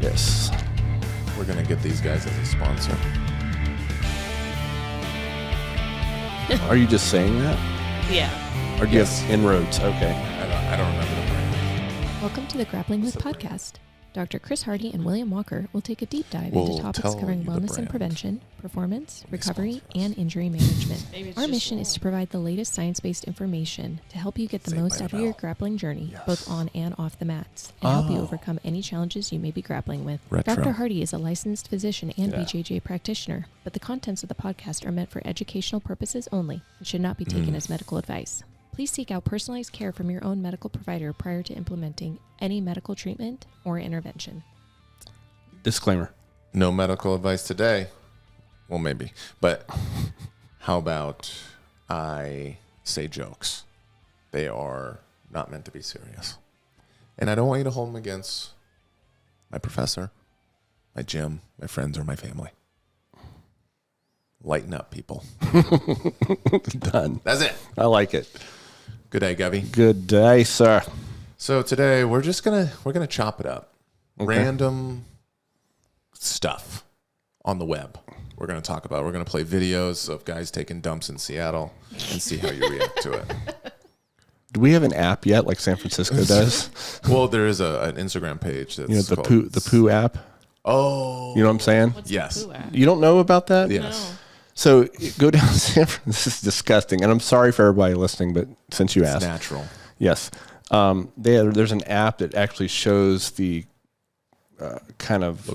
Hobbyists. We're going to get these guys as a sponsor. Are you just saying that? Yeah. Or do you have inroads? Okay. I don't remember the brand. Welcome to the Grappling With podcast. Dr. Chris Hardy and William Walker will take a deep dive into topics covering wellness and prevention, performance, recovery, and injury management. Our mission is to provide the latest science-based information to help you get the most out of your grappling journey, both on and off the mats, and help you overcome any challenges you may be grappling with. Dr. Hardy is a licensed physician and BJJ practitioner, but the contents of the podcast are meant for educational purposes only and should not be taken as medical advice. Please seek out personalized care from your own medical provider prior to implementing any medical treatment or intervention. Disclaimer. No medical advice today. Well, maybe. But how about I say jokes? They are not meant to be serious. And I don't want you to hold them against my professor, my gym, my friends, or my family. Lighten up, people. Done. That's it. I like it. Good day, Gabby. Good day, sir. So today we're gonna chop it up. Okay. Random stuff on the web. We're gonna play videos of guys taking dumps in Seattle and see how you react to it. Do we have an app yet, like San Francisco does? Well, there is an Instagram page that's the poo app. Oh, you know what I'm saying? What's yes. the poo app? You don't know about that? Yes. No. So go down San Francisco. This is disgusting, and I'm sorry for everybody listening, but since you asked, natural. Yes. There's an app that actually shows the kind of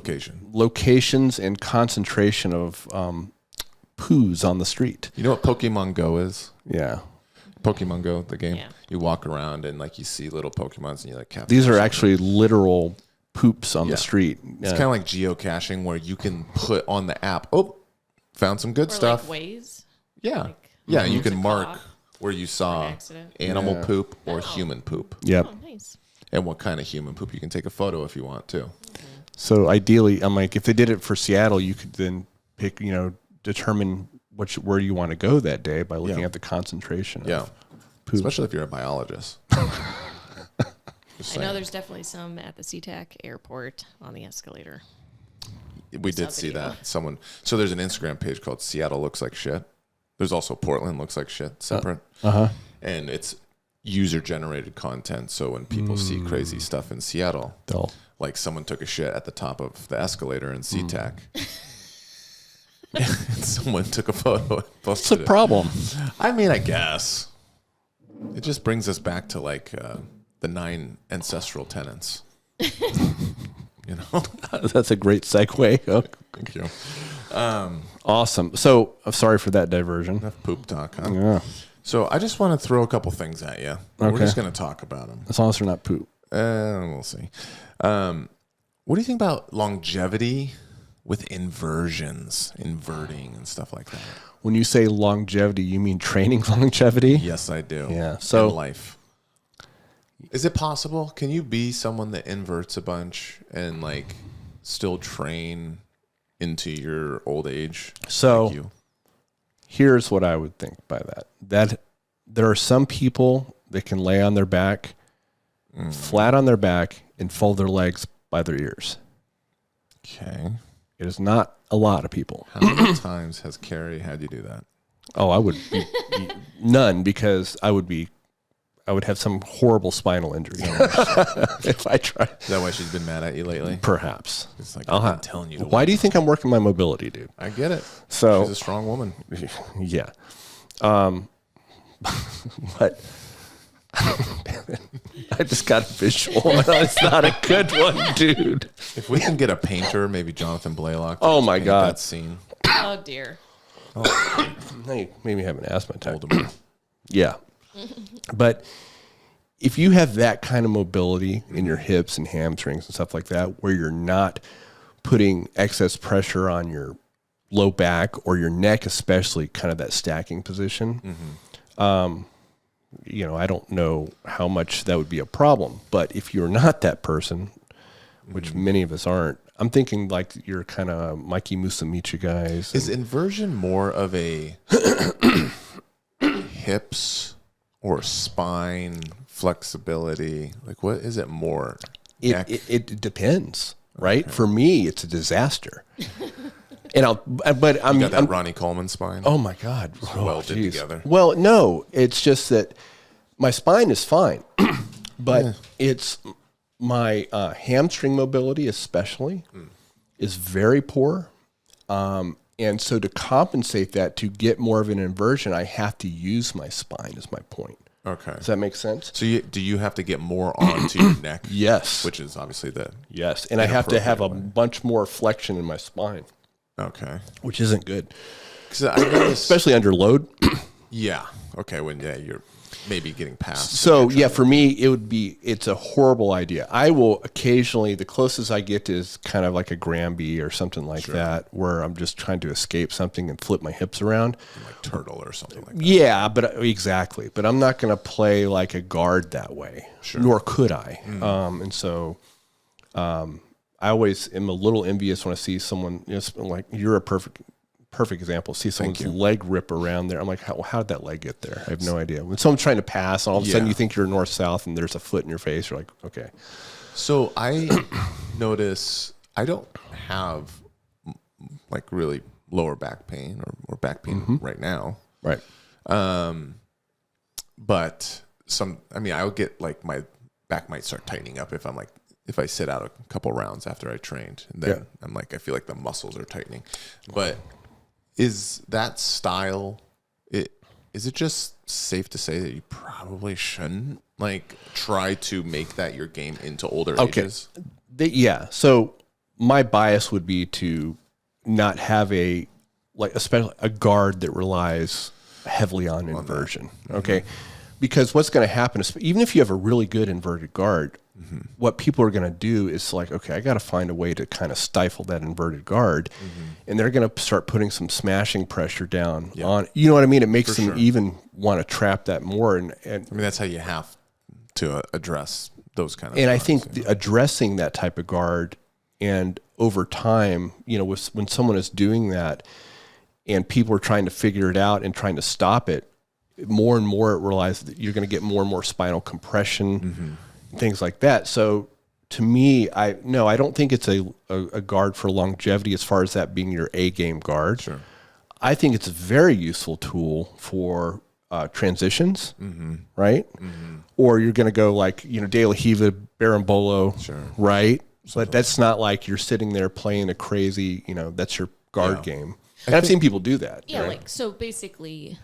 locations and concentration of poos on the street. You know what Pokemon Go is? Yeah. Pokemon Go, the game. Yeah. You walk around and like you see little Pokemons and you like capture. These are actually literal poops on the street. It's kind of like geocaching where you can put on the app. Oh, found some good stuff. Like Waze. Yeah. Like, yeah, you can a mark cop where you saw animal poop or human poop. Yep. Oh, nice. And what kind of human poop. You can take a photo if you want to. So ideally, I'm like, if they did it for Seattle, you could then pick, determine where you want to go that day by looking at the concentration of poop. Especially if you're a biologist. I know there's definitely some at the SeaTac airport on the escalator. We did see that. So there's an Instagram page called Seattle Looks Like Shit. There's also Portland Looks Like Shit, separate. And it's user-generated content. So when people see crazy stuff in Seattle, like someone took a shit at the top of the escalator in SeaTac. And someone took a photo and posted it. What's the problem? I mean, I guess. It just brings us back to like the 9 ancestral tenets. You know, that's a great segue. Oh. Thank you. Awesome. So I'm sorry for that diversion. Enough poop talk, huh? Yeah. So I just want to throw a couple things at you. Okay. We're just going to talk about them. As long as they're not poop. We'll see. What do you think about longevity with inverting and stuff like that? When you say longevity, you mean training longevity? Yes, I do. Yeah. So in life. Is it possible? Can you be someone that inverts a bunch and like still train into your old age? So here's what I would think by that. That there are some people that can lay on their back, flat on their back, and fold their legs by their ears. Okay. It is not a lot of people. How many times has Carrie had you do that? Oh, I would be none, because I would have some horrible spinal injury if I tried. Is that why she's been mad at you lately? Perhaps. It's like, I'm telling you. Why do you think I'm working my mobility, dude? I get it. So she's a strong woman. Yeah. But I just got a visual. It's not a good one, dude. If we can get a painter, maybe Jonathan Blaylock. Oh my God. That scene. Oh dear. Now you made me have an asthma attack. Yeah. But if you have that kind of mobility in your hips and hamstrings and stuff like that, where you're not putting excess pressure on your low back or your neck, especially kind of that stacking position, I don't know how much that would be a problem. But if you're not that person, which many of us aren't, I'm thinking like you're kind of Mikey Musumeci guys. Is inversion more of a hips or spine flexibility? Like, what is it more? It depends. right? For me, it's a disaster. And I'm got that Ronnie Coleman spine. Oh my God, Welded together. Well, no, it's just that my spine is fine, but it's my hamstring mobility, especially, is very poor. And so to compensate that, to get more of an inversion, I have to use my spine. Is my point. Okay. Does that make sense? So do you have to get more onto your neck? Yes. Which is obviously yes, and I have to have a bunch more flexion in my spine. Okay. Which isn't good. Especially under load. Yeah. Okay. When you're maybe getting past. So for me, it's a horrible idea. I will occasionally, the closest I get is kind of like a Granby or something like that, where I'm just trying to escape something and flip my hips around. Like turtle or something like that. Yeah, but exactly. But I'm not going to play like a guard that way, nor could I. And so I always am a little envious when I see someone, like you're a perfect example. See someone's leg rip around there. I'm like, how did that leg get there? I have no idea. When someone's trying to pass, and all of a sudden you think you're north-south and there's a foot in your face, you're like, okay. So I notice I don't have like really lower back pain or back pain right now. Right. But I'll get like my back might start tightening up if I sit out a couple rounds after I trained, and then I'm like, I feel like the muscles are tightening. But is that style, is it just safe to say that you probably shouldn't like try to make that your game into older ages? So my bias would be to not have especially a guard that relies heavily on inversion. Okay. Because what's going to happen is, even if you have a really good inverted guard, what people are going to do is like, okay, I got to find a way to kind of stifle that inverted guard. And they're going to start putting some smashing pressure down on, you know what I mean? It makes them even want to trap that more. And that's how you have to address those kind of And I think addressing that type of guard, and over time, when someone is doing that and people are trying to figure it out and trying to stop it, more and more realize that you're going to get more and more spinal compression, things like that. So to me, I don't think it's a guard for longevity as far as that being your A game guard. Sure. I think it's a very useful tool for transitions, right? Or you're going to go like, De La Riva, Berimbolo, right? But that's not like you're sitting there playing a crazy, that's your guard game. And I've seen people do that. Yeah, right? So basically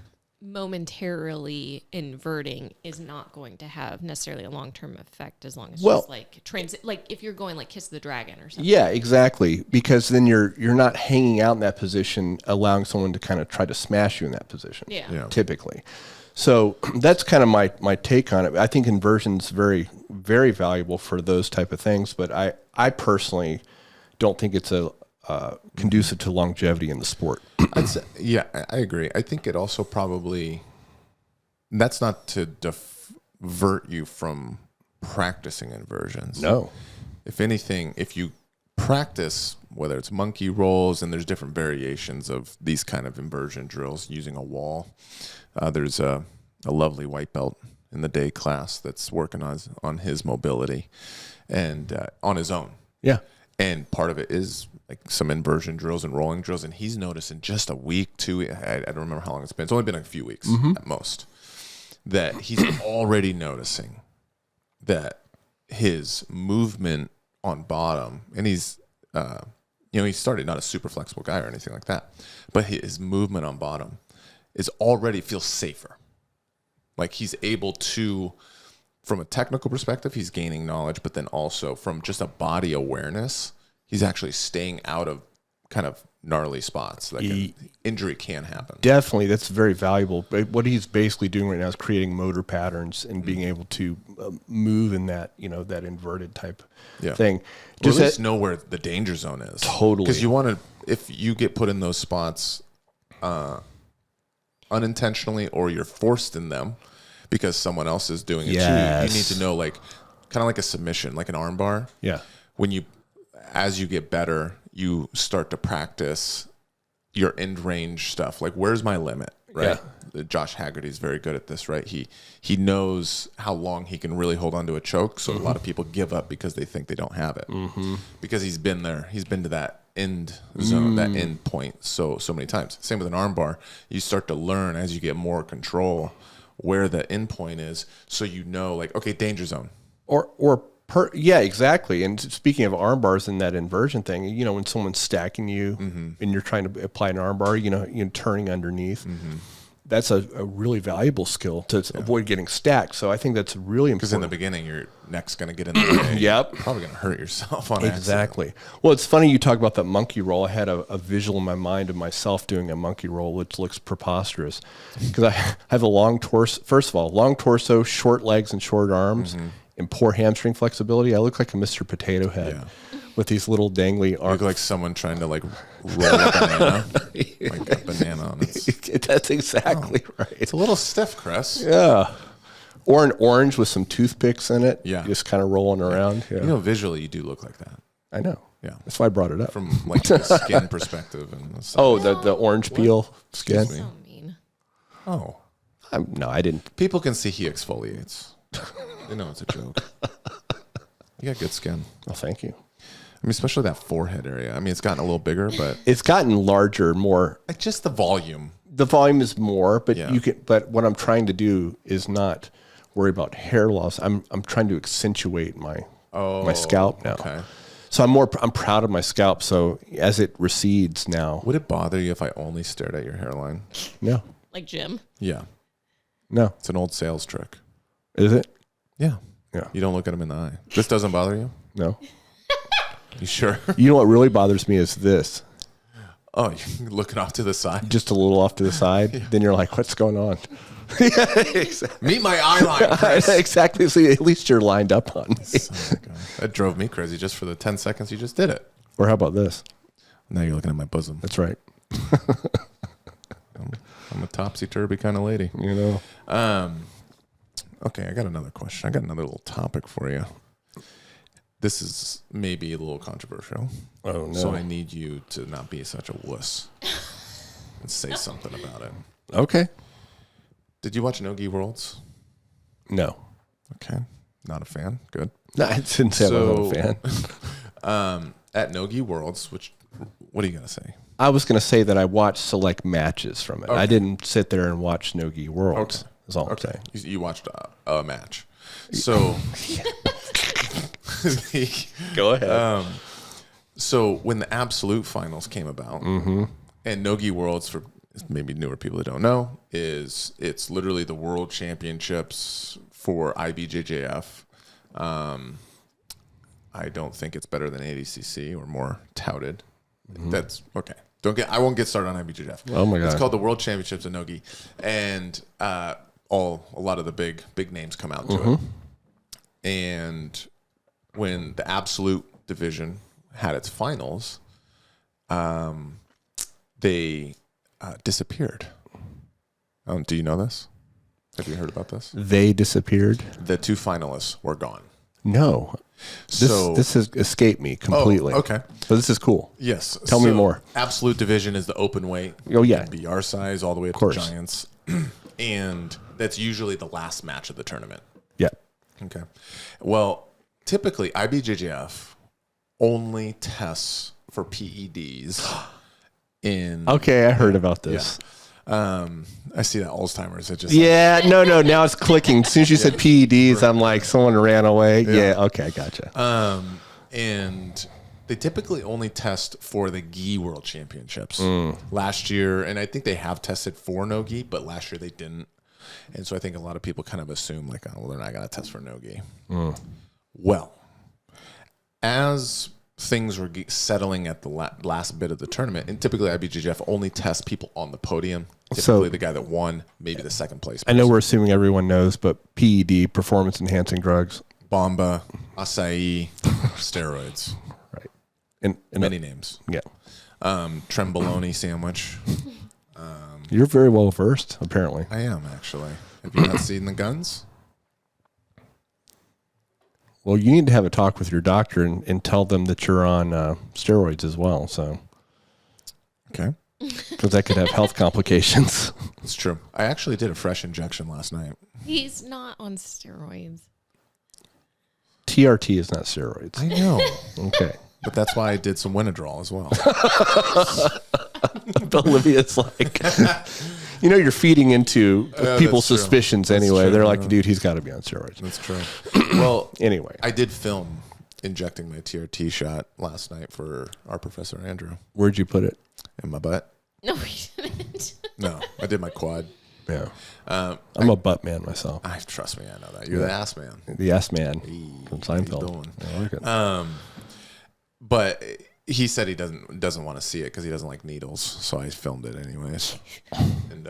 momentarily inverting is not going to have necessarily a long-term effect as long as just like if you're going like Kiss the Dragon or something. Yeah, exactly. Because then you're not hanging out in that position, allowing someone to kind of try to smash you in that position. Yeah. Typically. So that's kind of my take on it. I think inversion's very, very valuable for those type of things, but I personally don't think it's conducive to longevity in the sport. I agree. I think it also probably, that's not to divert you from practicing inversions. No. If anything, if you practice, whether it's monkey rolls, and there's different variations of these kind of inversion drills using a wall. There's a lovely white belt in the day class that's working on his mobility and on his own. Yeah. And part of it is like some inversion drills and rolling drills. And he's noticed in just a week, 2 weeks, I don't remember how long it's been. It's only been a few weeks at most, that he's already noticing that his movement on bottom, and he's, he started not a super flexible guy or anything like that, but his movement on bottom feels safer. Like he's able to, from a technical perspective, he's gaining knowledge, but then also from just a body awareness, he's actually staying out of kind of gnarly spots. Like an injury can happen. Definitely. That's very valuable. But what he's basically doing right now is creating motor patterns and being able to move in that, that inverted type thing. Just at least know where the danger zone is. Totally. Because you want to, if you get put in those spots unintentionally, or you're forced in them because someone else is doing it too, you need to know, like, kind of like a submission, like an arm bar. Yeah. As you get better, you start to practice your end range stuff. Like, where's my limit, right? Josh Haggerty's very good at this, right? He knows how long he can really hold on to a choke. So a lot of people give up because they think they don't have it, because he's been there. He's been to that end zone, that end point so many times. Same with an arm bar. You start to learn as you get more control where the end point is, so you know, like, okay, danger zone. Yeah, exactly. And speaking of arm bars and that inversion thing, you know, when someone's stacking you and you're trying to apply an arm bar, you know, turning underneath, that's a really valuable skill to avoid getting stacked. So I think that's really important. Because in the beginning, your neck's going to get in the way. Yep. You're probably going to hurt yourself on Exactly. accident. Well, it's funny you talk about that monkey roll. I had a visual in my mind of myself doing a monkey roll, which looks preposterous. Because I have a long torso. First of all, long torso, short legs and short arms. And poor hamstring flexibility. I look like a Mr. Potato Head with these little dangly arms. You look like someone trying to like roll a banana, like a banana on it. That's exactly right. It's a little stiff, Chris. Yeah. Or an orange with some toothpicks in it. Yeah. Just kind of rolling around. Yeah. You know, visually, you do look like that. I know. Yeah. That's why I brought it up. From like the skin perspective. And the orange peel skin. So mean. Oh. No, I didn't. People can see he exfoliates. They know it's a joke. You got good skin. Oh, thank you. I mean, especially that forehead area. I mean, it's gotten a little bigger, but It's gotten larger, more. it's just the volume. The volume is more, but Yeah. you can. But what I'm trying to do is not worry about hair loss. I'm trying to accentuate my scalp now. Okay. So I'm proud of my scalp. So as it recedes now, Would it bother you if I only stared at your hairline? no, Like Jim. Yeah. no, It's an old sales trick. is it? Yeah. Yeah. You don't look at him in the eye. This doesn't bother you? No. You sure? You know what really bothers me is this. Oh, you're looking off to the side? Just a little off to the side. Then you're like, what's going on? Yeah, exactly. Meet my eye line, Chris. Exactly. So at least you're lined up on me. Oh my God. That drove me crazy just for the 10 seconds you just did it. Or how about this? Now you're looking at my bosom. That's right. I'm a topsy-turvy kind of lady. You know. Okay, I got another question. I got another little topic for you. This is maybe a little controversial. Oh, no. So I need you to not be such a wuss and say something about it. Okay. Did you watch Nogi Worlds? No. Okay. Not a fan. Good. No, I didn't say I'm a fan. At Nogi Worlds, what are you going to say? I was going to say that I watched select matches from it. Okay. I didn't sit there and watch Nogi Worlds. Okay. That's all I'm saying. You watched a match. So Go ahead. So when the Absolute Finals came about, and Nogi Worlds, for maybe newer people that don't know, it's literally the World Championships for IBJJF. I don't think it's better than ADCC or more touted. That's okay. I won't get started on IBJJF. Oh my God. It's called the World Championships of Nogi, and a lot of the big names come out to it. And when the Absolute division had its finals, they disappeared. Do you know this? Have you heard about this? They disappeared? The two finalists were gone. No. This has escaped me completely. Oh, okay. But this is cool. Yes. Tell me more. Absolute division is the open weight. Oh, yeah. It can be our size all the way up to giants. And that's usually the last match of the tournament. Yeah. Okay. Well, typically IBJJF only tests for PEDs in... Okay, I heard about this. I see that Alzheimer's. It just No. Now it's clicking. As soon as you said PEDs, I'm like, someone ran away. Yeah. Okay, gotcha. And they typically only test for the GI World Championships. Last year, and I think they have tested for Nogi, but last year they didn't. And so I think a lot of people kind of assume like, oh, well, they're not going to test for Nogi. Well, as things were settling at the last bit of the tournament, and typically IBJJF only tests people on the podium. Typically the guy that won, maybe the second place person. I know we're assuming everyone knows, but PED, performance-enhancing drugs. Bomba, acai, steroids. Right. And Many names. Yeah. Trembolone sandwich. You're very well versed, apparently. I am, actually. Have you not seen the guns? Well, you need to have a talk with your doctor and tell them that you're on steroids as well. So, Okay. because that could have health complications. It's true. I actually did a fresh injection last night. He's not on steroids. TRT is not steroids. I know. Okay. But that's why I did some Winodrol as well. Olivia's like, you're feeding into people's suspicions anyway. True. They're like, dude, he's got to be on steroids. That's true. Well, anyway, I did film injecting my TRT shot last night for our Professor Andrew. Where'd you put it? In my butt. No, he didn't. No, I did my quad. Yeah. I'm a butt man myself. Trust me, I know that. You're the ass man. The ass man from Seinfeld. But he said he doesn't want to see it because he doesn't like needles. So I filmed it anyways. And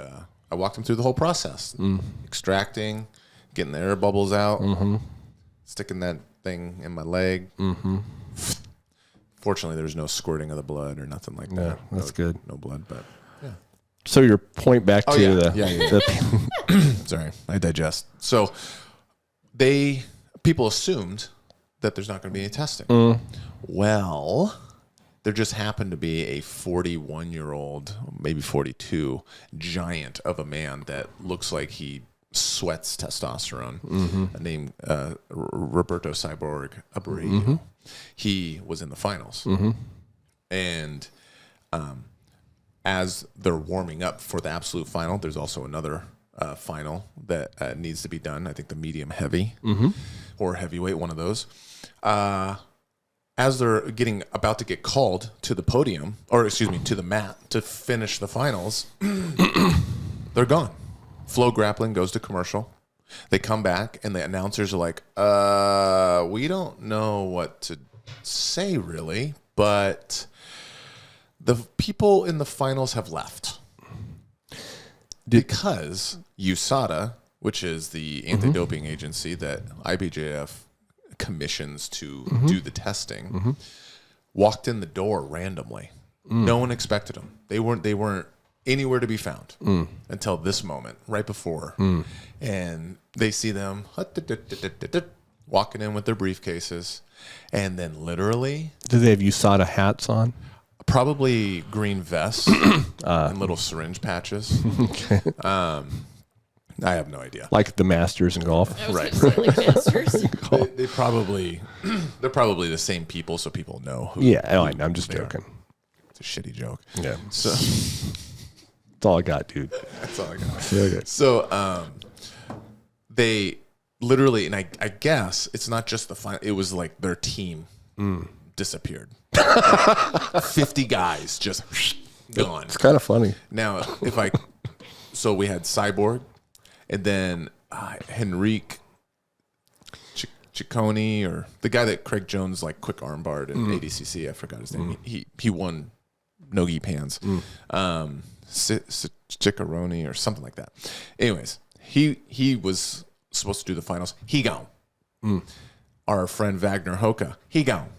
I walked him through the whole process. Extracting, getting the air bubbles out, sticking that thing in my leg. Fortunately, there was no squirting of the blood or nothing like that. That's good. No blood, but yeah. So your point back to the Sorry, I digest. So people assumed that there's not going to be any testing. Well, there just happened to be a 41-year-old, maybe 42, giant of a man that looks like he sweats testosterone, named Roberto Cyborg Abreu. He was in the finals. And as they're warming up for the absolute final, there's also another final that needs to be done. I think the medium heavy or heavyweight, one of those. As they're about to get called to the podium, or excuse me, to the mat to finish the finals, they're gone. Flow Grappling goes to commercial. They come back, and the announcers are like, we don't know what to say, really, but the people in the finals have left. Because USADA, which is the anti-doping agency that IBJF commissions to do the testing, walked in the door randomly. No one expected them. They weren't anywhere to be found until this moment, right before. And they see them walking in with their briefcases, and then literally, do they have USADA hats on? Probably green vests and little syringe patches. Okay. I have no idea. Like the Masters in golf, right? Like Masters. They're probably the same people, so people know. I'm just joking. It's a shitty joke. Yeah. So that's all I got, dude. That's all I got. Okay. So they literally, and I guess it's not just the final. It was like their team disappeared. 50 guys just gone. It's kind of funny. Now, so we had Cyborg, and then Henrique Ciccone, or the guy that Craig Jones like quick armbarred in ADCC. I forgot his name. He won Nogi Pans. Ciccarone or something like that. Anyways, he was supposed to do the finals. He gone. Our friend Wagner Hoka, he gone.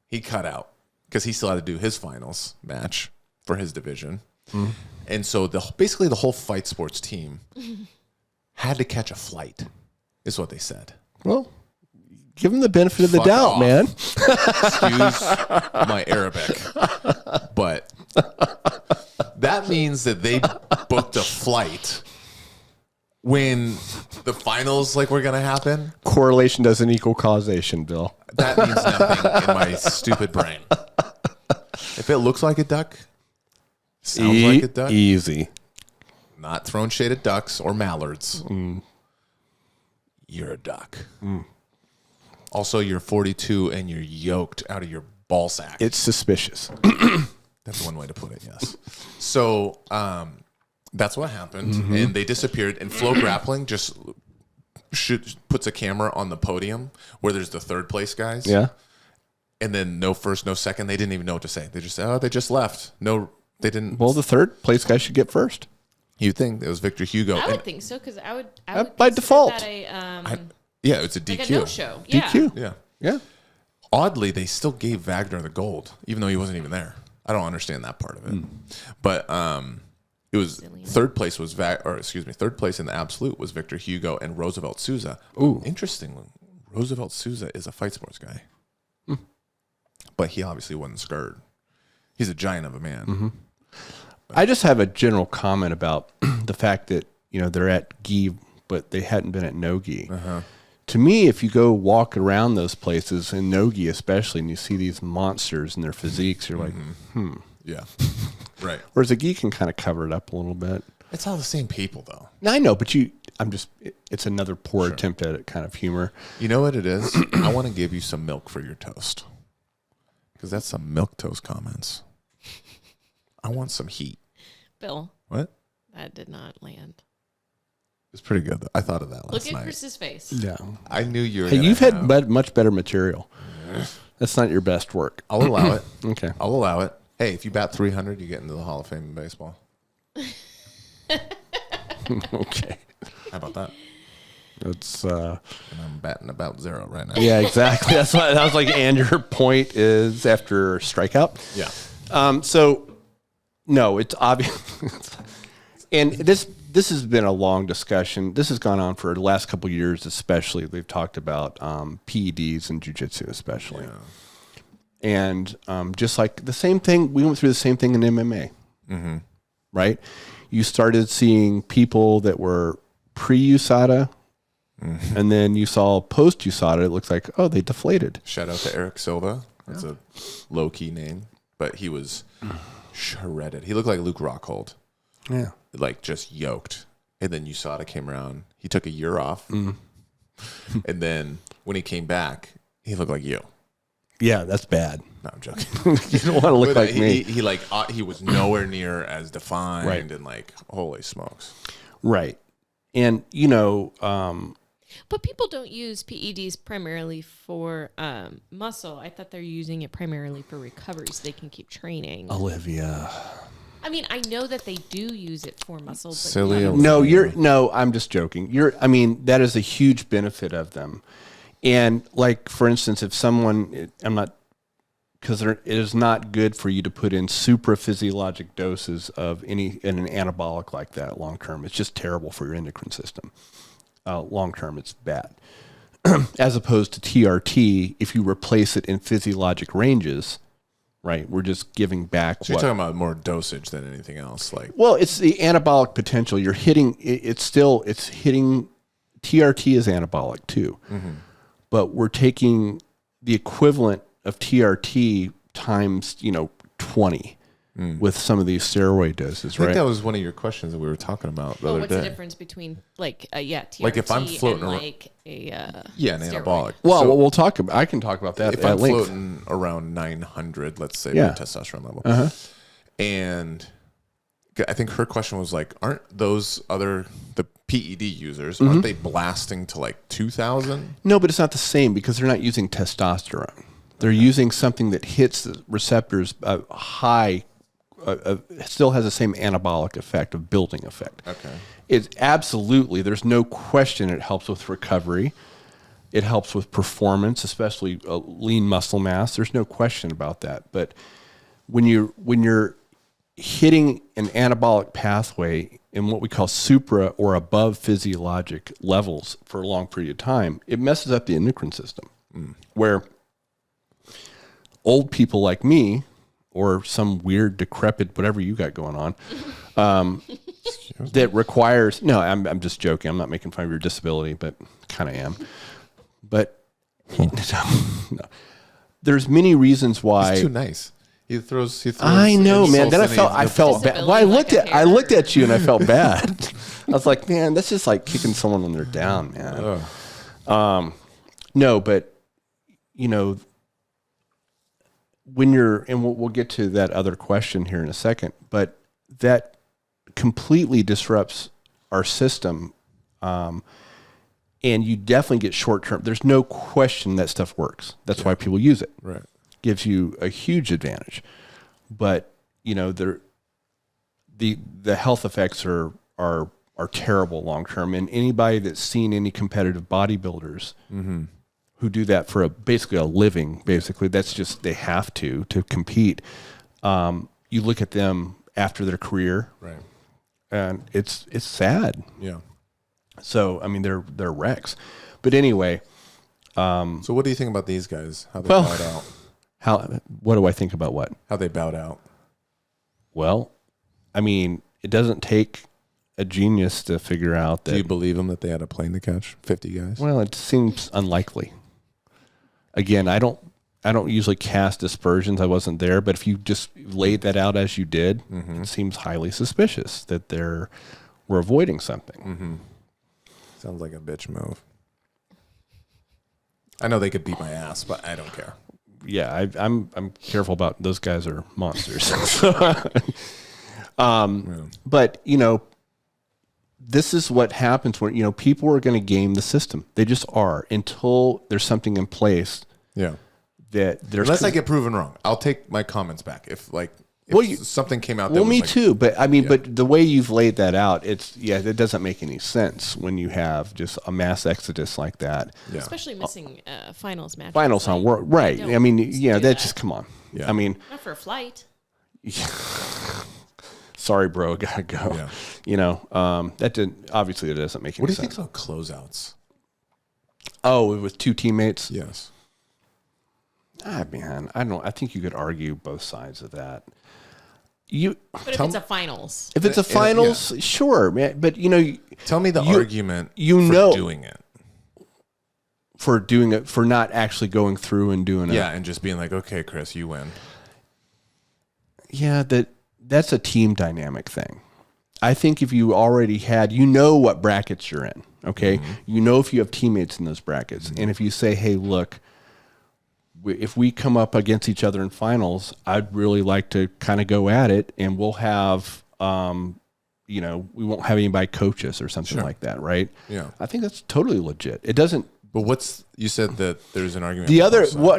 He cut out because he still had to do his finals match for his division. And so basically the whole fight sports team had to catch a flight, is what they said. Well, give them the benefit of the doubt, man. Excuse my Arabic. But that means that they booked a flight when the finals were going to happen. Correlation doesn't equal causation, Bill. That means nothing in my stupid brain. If it looks like a duck, sounds like a duck. Easy. Not throwing shade at ducks or mallards. You're a duck. Also, you're 42 and you're yoked out of your ball sack. It's suspicious. That's one way to put it, yes. So that's what happened. And they disappeared. And Flow Grappling just puts a camera on the podium where there's the third place guys. Yeah. And then no first, no second. They didn't even know what to say. They just said, they just left. No, they didn't. Well, the third place guy should get first. You think it was Victor Hugo? I would think so, because I would by default. That it's a DQ. like a no-show. DQ. Yeah. Oddly, they still gave Wagner the gold, even though he wasn't even there. I don't understand that part of it. But it was third place in the absolute was Victor Hugo and Roosevelt Souza. Ooh, interestingly, Roosevelt Souza is a fight sports guy, but he obviously wasn't scared. He's a giant of a man. I just have a general comment about the fact that, they're at gi, but they hadn't been at Nogi. To me, if you go walk around those places, in Nogi especially, and you see these monsters and their physiques, you're like, Yeah. Right. Whereas a gi can kind of cover it up a little bit. It's all the same people, though. I know, but it's another poor attempt at kind of humor. You know what it is? I want to give you some milk for your toast. Because that's some milk toast comments. I want some heat. Bill. What? That did not land. It's pretty good, though. I thought of that last night. Look at Chris's face. Yeah. I knew you were Hey, you've had much better material. That's not your best work. I'll allow it. Okay. I'll allow it. Hey, if you bat 300, you get into the Hall of Fame in baseball. Okay. How about that? It's And I'm batting about 0 right now. yeah, exactly. That's what I was like. And your point is after strikeout. Yeah. So no, it's obvious. And this has been a long discussion. This has gone on for the last couple of years, especially. They've talked about PEDs and jiu-jitsu, especially. Yeah. And just like the same thing, we went through the same thing in MMA, right? You started seeing people that were pre-USADA, and then you saw post-USADA. It looks like, oh, they deflated. Shout out to Eric Silva. That's a low-key name, but he was shredded. He looked like Luke Rockhold. Yeah. Like just yoked. And then USADA came around. He took a year off. And then when he came back, he looked like you. Yeah, that's bad. No, I'm joking. You don't want to look like me. He was nowhere near as defined, Right. and like, holy smokes. Right. And, But people don't use PEDs primarily for muscle. I thought they're using it primarily for recovery so they can keep training. Olivia. I mean, I know that they do use it for muscle. But Silly No, I'm just joking. That is a huge benefit of them. And like, for instance, if someone, because it is not good for you to put in supraphysiologic doses of in an anabolic like that long term. It's just terrible for your endocrine system. Long term, it's bad. As opposed to TRT, if you replace it in physiologic ranges, right? We're just giving back. So you're talking about more dosage than anything else, Well, it's the anabolic potential. You're hitting. It's hitting. TRT is anabolic too. But we're taking the equivalent of TRT times, 20 with some of these steroid doses, right? I think that was one of your questions that we were talking about the other what's day. the difference between TRT Like if I'm floating and around, an an steroid? anabolic. Well, So we'll talk about. I can talk about that if at I'm length. floating around 900, let's say, Yeah. my testosterone level, and I think her question was like, aren't those the PED users, aren't they blasting to like 2,000? No, but it's not the same because they're not using testosterone. They're using something that hits the receptors high. Still has the same anabolic effect of building effect. Okay. It's absolutely, there's no question it helps with recovery. It helps with performance, especially lean muscle mass. There's no question about that. But when you're hitting an anabolic pathway in what we call supra or above physiologic levels for a long period of time, it messes up the endocrine system. Where old people like me, or some weird decrepit whatever you got going on, that requires I'm just joking. I'm not making fun of your disability, but kind of am. But no. There's many reasons why. He's too nice. He throws I know, man. insults Then and I felt bad. Well, I looked at you and I felt bad. I was like, man, that's just like kicking someone when they're down, man. No, but when you're, and we'll get to that other question here in a second, but that completely disrupts our system. And you definitely get short-term. There's no question that stuff works. That's why people use it. Right. Gives you a huge advantage. But, the health effects are terrible long-term. And anybody that's seen any competitive bodybuilders who do that for basically a living, that's just, they have to compete. You look at them after their career. Right. And it's sad. Yeah. So, I mean, they're wrecks. But anyway. So what do you think about these guys? How they bowed out? What do I think about what? How they bowed out? Well, I mean, it doesn't take a genius to figure out that. Do you believe them that they had a plane to catch 50 guys? Well, it seems unlikely. Again, I don't usually cast aspersions. I wasn't there, but if you just laid that out as you did, it seems highly suspicious that we're avoiding something. Sounds like a bitch move. I know they could beat my ass, but I don't care. Yeah, I'm careful about those guys are monsters. But this is what happens when people are going to game the system. They just are until there's something in place. Yeah. That there's unless I get proven wrong, I'll take my comments back. If something came out. Well, me too. But I mean, but the way you've laid that out, it doesn't make any sense when you have just a mass exodus like that. Yeah. Especially missing finals matches. Finals on world, right? I mean, that just come on. Yeah. I mean, not for a flight. Sorry, bro, gotta go. Yeah. That obviously it doesn't make any sense. What do you think about closeouts? Oh, with two teammates? Yes. Man, I think you could argue both sides of that. But if it's a finals. If it's a finals, sure, man. But tell me the argument for doing it. For not actually going through and doing it. Yeah, and just being like, okay, Chris, you win. Yeah, that's a team dynamic thing. I think if you already had, what brackets you're in, okay? If you have teammates in those brackets. And if you say, hey, look, if we come up against each other in finals, I'd really like to kind of go at it, and we'll have, we won't have anybody coach us or something like that, right? Yeah. I think that's totally legit. It doesn't. But you said that there's an argument.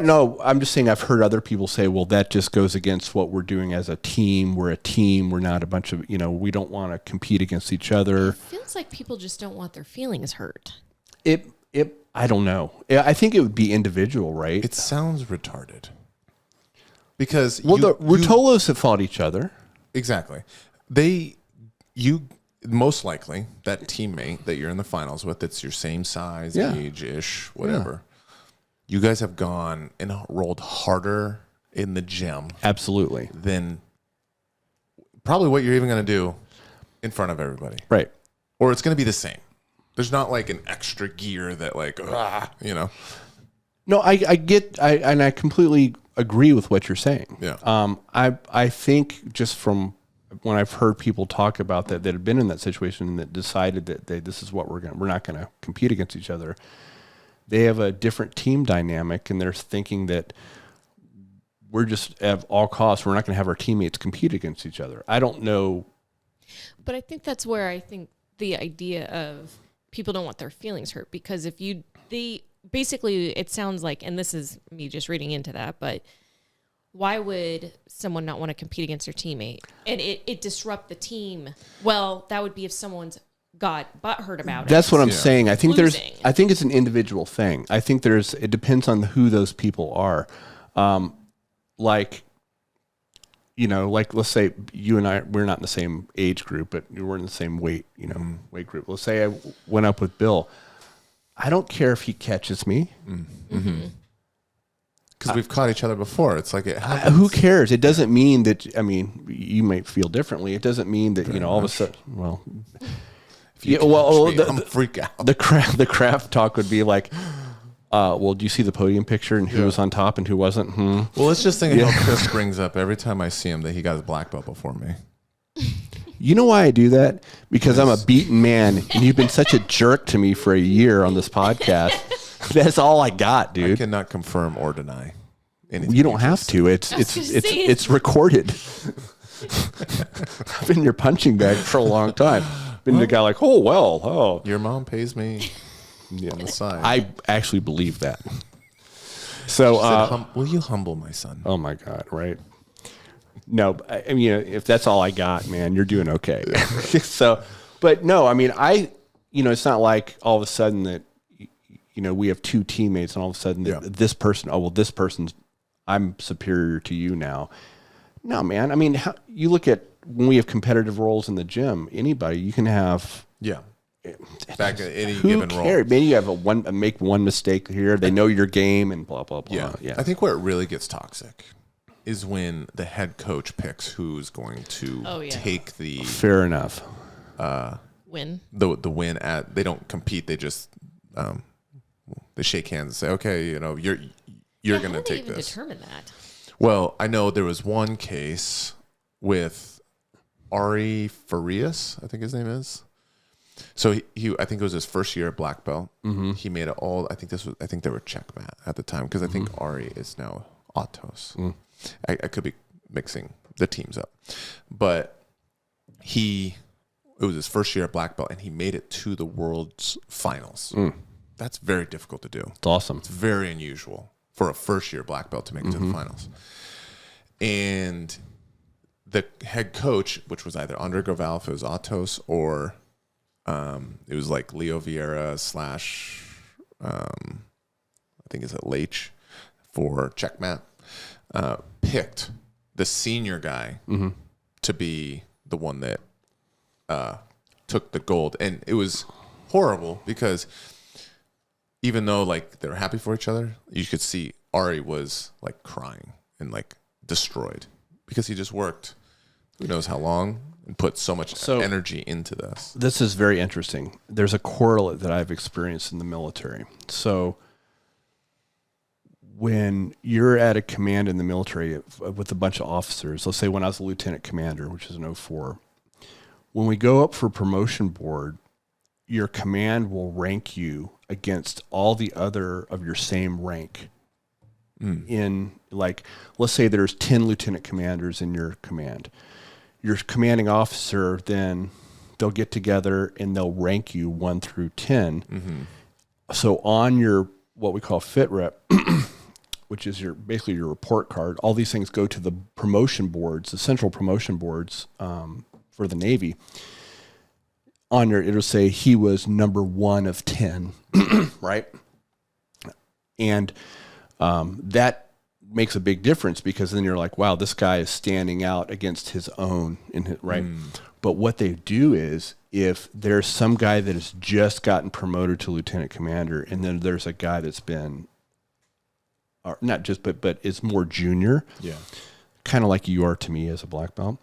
No, I'm just saying I've heard other people say, well, that just goes against what we're doing as a team. We're a team. We're not a bunch of, we don't want to compete against each other. It feels like people just don't want their feelings hurt. I don't know. I think it would be individual, right? It sounds retarded. Because the Rutolos have fought each other. Exactly. Most likely that teammate that you're in the finals with, that's your same size, age-ish, whatever. Yeah. You guys have gone and rolled harder in the gym. Absolutely. Than probably what you're even going to do in front of everybody. Right. Or it's going to be the same. There's not like an extra gear that No, I get, and I completely agree with what you're saying. Yeah. I think just from when I've heard people talk about that have been in that situation and that decided that this is what we're not going to compete against each other. They have a different team dynamic, and they're thinking that we're just at all costs, we're not going to have our teammates compete against each other. I don't know. But I think that's where I think the idea of people don't want their feelings hurt, because basically it sounds like, and this is me just reading into that, but why would someone not want to compete against their teammate? And it disrupt the team. Well, that would be if someone's got butthurt about it. That's what I'm saying. I think it's an individual thing. I think it depends on who those people are. Like let's say you and I, we're not in the same age group, but we're in the same weight group. Let's say I went up with Bill. I don't care if he catches me. Mm-hmm. Because we've caught each other before. It's like it happens. Who cares? It doesn't mean that. I mean, you might feel differently. It doesn't mean that all of a sudden. Well, I'm freak out. The craft talk would be like, well, do you see the podium picture and who was on top and who wasn't? Well, let's just think of how Chris brings up every time I see him that he got his black belt before me. You know why I do that? Because I'm a beaten man, and you've been such a jerk to me for a year on this podcast. That's all I got, dude. I cannot confirm or deny anything. You don't have to. It's recorded. I've been in your punching bag for a long time. Been the guy like, your mom pays me on the side. I actually believe that. So, will you humble my son? Oh my God, right? No, I mean, if that's all I got, man, you're doing okay. But no, I mean, it's not like all of a sudden that, we have two teammates and all of a sudden this person, this person's, I'm superior to you now. No, man. I mean, you look at when we have competitive roles in the gym, anybody, you can have. Yeah. Back at any Who given cares? role. Maybe you have make one mistake here. They know your game and blah, blah, blah. Yeah. I think where it really gets toxic is when the head coach picks who's going to take the fair enough win. The win at. They don't compete. They just they shake hands and say, okay, you're going to take this. How do they even determine that? Well, I know there was one case with Ari Farias, I think his name is. So he I think it was his first year at black belt. Mm-hmm. He made it all. I think they were checkmat at the time because I think Ari is now Autos. Mm. I could be mixing the teams up, but it was his first year at black belt, and he made it to the world's finals. Mm. That's very difficult to do. It's awesome. It's very unusual for a first year black belt to make it to the finals. And the head coach, which was either Andre Graval, if it was Autos, or it was like Leo Vieira / I think it's at Leitch for checkmat, picked the senior guy to be the one that took the gold. And it was horrible because even though like they were happy for each other, you could see Ari was like crying and like destroyed because he just worked who knows how long and put so much energy into this. This is very interesting. There's a correlate that I've experienced in the military. So when you're at a command in the military with a bunch of officers, let's say when I was a lieutenant commander, which is in 04, when we go up for promotion board, your command will rank you against all the other of your same rank. In like, let's say there's 10 lieutenant commanders in your command. Your commanding officer, then they'll get together and they'll rank you 1 through 10. Mm-hmm. So on your, what we call fit rep, which is basically your report card, all these things go to the promotion boards, the central promotion boards for the Navy. On your, it'll say he was number 1 of 10, right? And that makes a big difference because then you're like, wow, this guy is standing out against his own, right? But what they do is if there's some guy that has just gotten promoted to lieutenant commander and then there's a guy that's been, or not just, but is more junior, kind of like you are to me as a black belt.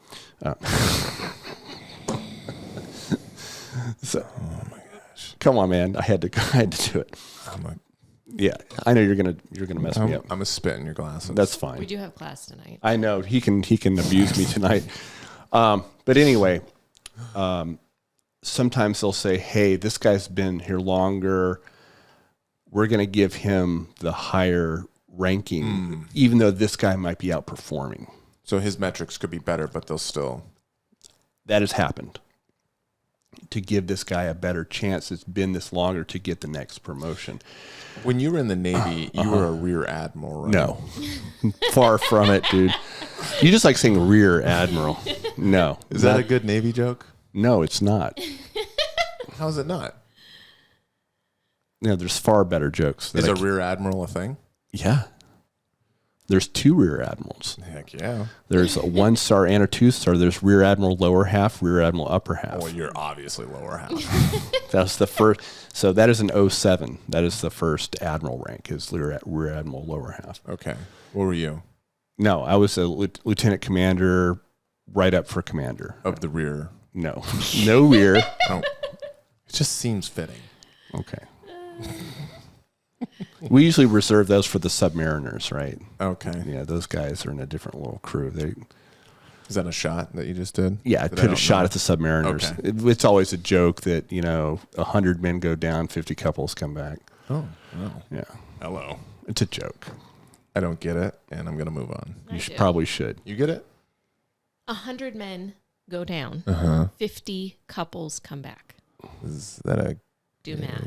So, oh my gosh, come on, man! I had to do it. Yeah, I know you're gonna mess me up. I'm gonna spit in your glasses. That's fine. We do have class tonight. I know he can abuse me tonight. But anyway, sometimes they'll say, "Hey, this guy's been here longer. We're gonna give him the higher ranking, even though this guy might be outperforming." So his metrics could be better, but they'll still. That has happened. To give this guy a better chance, it's been this longer to get the next promotion. When you were in the Navy, you were a rear admiral, right? No, far from it, dude. You just like saying rear admiral. No. Is that a good Navy joke? No, it's not. How is it not? Yeah, there's far better jokes. Is a rear admiral a thing? Yeah. There's 2 rear admirals. Heck yeah. There's a 1-star and a 2-star. There's rear admiral lower half, rear admiral upper half. Well, you're obviously lower half. That's the first. So that is an 07. That is the first admiral rank, is rear admiral lower half. Okay. What were you? No, I was a lieutenant commander, right up for commander. Of the rear? No. No rear. Oh. It just seems fitting. Okay. We usually reserve those for the submariners, right? Okay. Yeah, those guys are in a different little crew. Is that a shot that you just did? Yeah, I put a shot at the submariners. Okay. It's always a joke that, 100 men go down, 50 couples come back. Oh, wow. Yeah. Hello. It's a joke. I don't get it, and I'm going to move on. Probably should. You get it? 100 men go down. 50 couples come back. Is that a... Do math.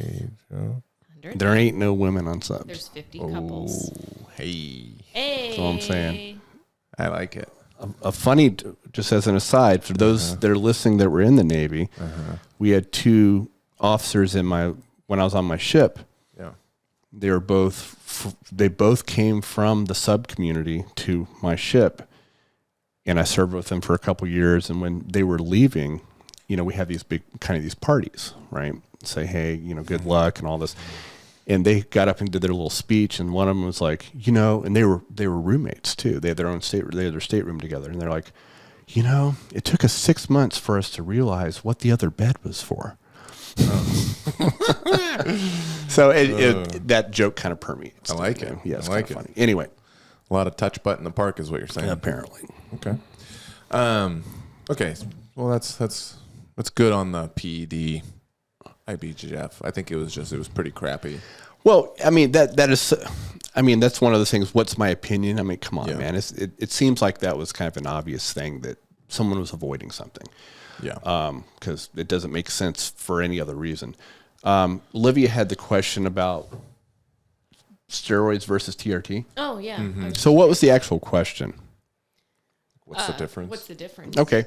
Joke? There ain't no women on subs. There's 50 couples. Hey. That's all I'm saying. I like it. A funny, just as an aside, for those that are listening that were in the Navy, we had 2 officers when I was on my ship. Yeah. They both came from the sub community to my ship, and I served with them for a couple years. And when they were leaving, we had these big these parties, right? Say, hey, good luck and all this. And they got up and did their little speech, and one of them was like, and they were roommates too. They had their own they had their stateroom together, and they're like, it took us 6 months for us to realize what the other bed was for. So that joke kind of permeates. I like it. Yeah, it's I like kind of funny. Anyway, a lot of touch butt in the park is what you're saying. Apparently. Okay. Okay. Well, that's good on the PED IBGF. I think it was pretty crappy. Well, I mean that's one of those things. What's my opinion? I mean, come on, man. It seems like that was kind of an obvious thing that someone was avoiding something. Yeah. Because it doesn't make sense for any other reason. Olivia had the question about steroids versus TRT. Oh yeah. Mm-hmm. So what was the actual question? What's the difference? What's the difference? Okay.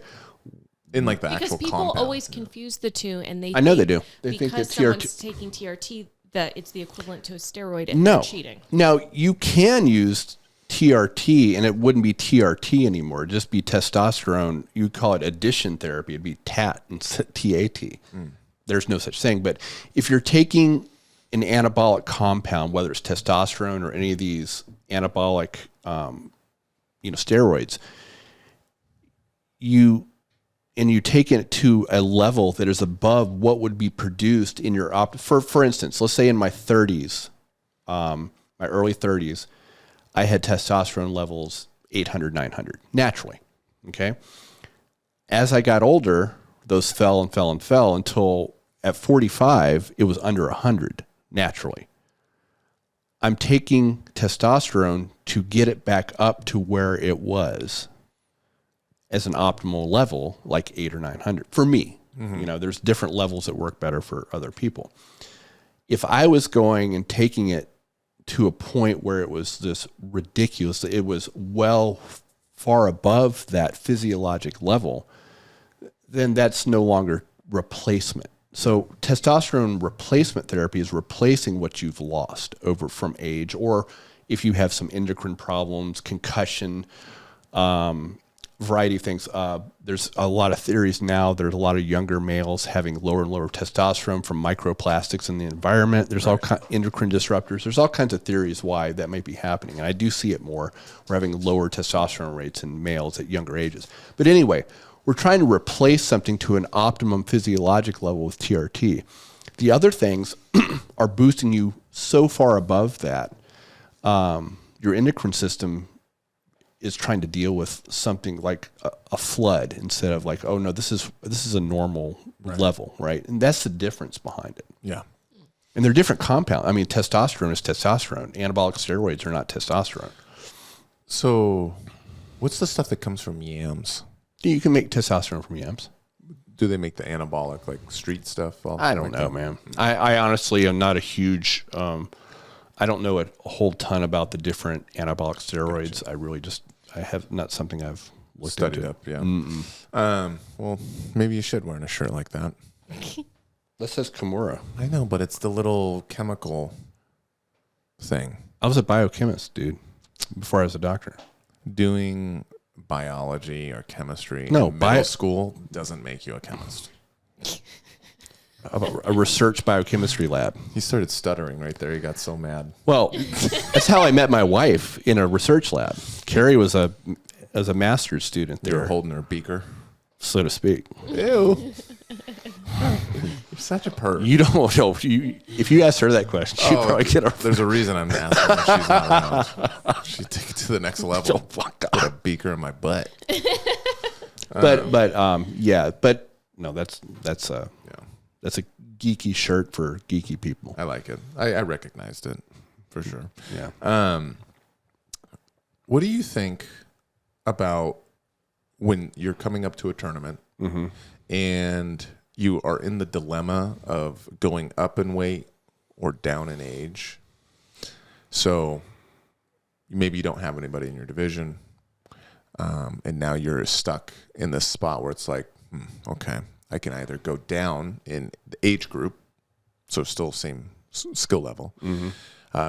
In like the because actual people compound. always confuse the two, and I know they do. They because think that someone's taking TRT that it's the equivalent to a steroid and No. they're cheating. Now you can use TRT, and it wouldn't be TRT anymore. It'd just be testosterone. You call it addition therapy. It'd be TAT and TAT. There's no such thing. But if you're taking an anabolic compound, whether it's testosterone or any of these anabolic, steroids, you take it to a level that is above what would be produced in your for instance, let's say in my 30s, my early 30s, I had testosterone levels 800, 900 naturally. Okay. As I got older, those fell and fell and fell until at 45, it was under 100 naturally. I'm taking testosterone to get it back up to where it was as an optimal level, like 800 or 900 for me. There's different levels that work better for other people. If I was going and taking it to a point where it was this ridiculous, it was far above that physiologic level, then that's no longer replacement. So testosterone replacement therapy is replacing what you've lost over from age, or if you have some endocrine problems, concussion, variety of things. There's a lot of theories now. There's a lot of younger males having lower and lower testosterone from microplastics in the environment. There's all endocrine disruptors. There's all kinds of theories why that might be happening. And I do see it more. We're having lower testosterone rates in males at younger ages. But anyway, we're trying to replace something to an optimum physiologic level with TRT. The other things are boosting you so far above that. Your endocrine system is trying to deal with something like a flood instead of like, oh no, this is a normal level, right? And that's the difference behind it. Yeah. And they're different compounds. I mean, testosterone is testosterone. Anabolic steroids are not testosterone. So what's the stuff that comes from yams? You can make testosterone from yams. Do they make the anabolic, like street stuff? I don't know, man. I honestly am not a huge, I don't know a whole ton about the different anabolic steroids. Gotcha. I have not something I've studied into. Up. Yeah. Well, maybe you should wear a shirt like that. That says Kimura. I know, but it's the little chemical thing. I was a biochemist, dude, before I was a doctor. Doing biology or chemistry in middle school doesn't make you a chemist. A research biochemistry lab. He started stuttering right there. He got so mad. Well, that's how I met my wife, in a research lab. Carrie was a master's student there. You were holding her beaker, so to speak. Ew. You're such a perv. You don't know. If you asked her that question, she'd probably get her. There's a reason I'm asking her. She's not around. She'd take it to the next level. Put a beaker in my butt. But no, that's a geeky shirt for geeky people. I like it. I recognized it for sure. Yeah. What do you think about when you're coming up to a tournament and you are in the dilemma of going up in weight or down in age? So maybe you don't have anybody in your division, and now you're stuck in this spot where it's like, okay, I can either go down in the age group, so still same skill level.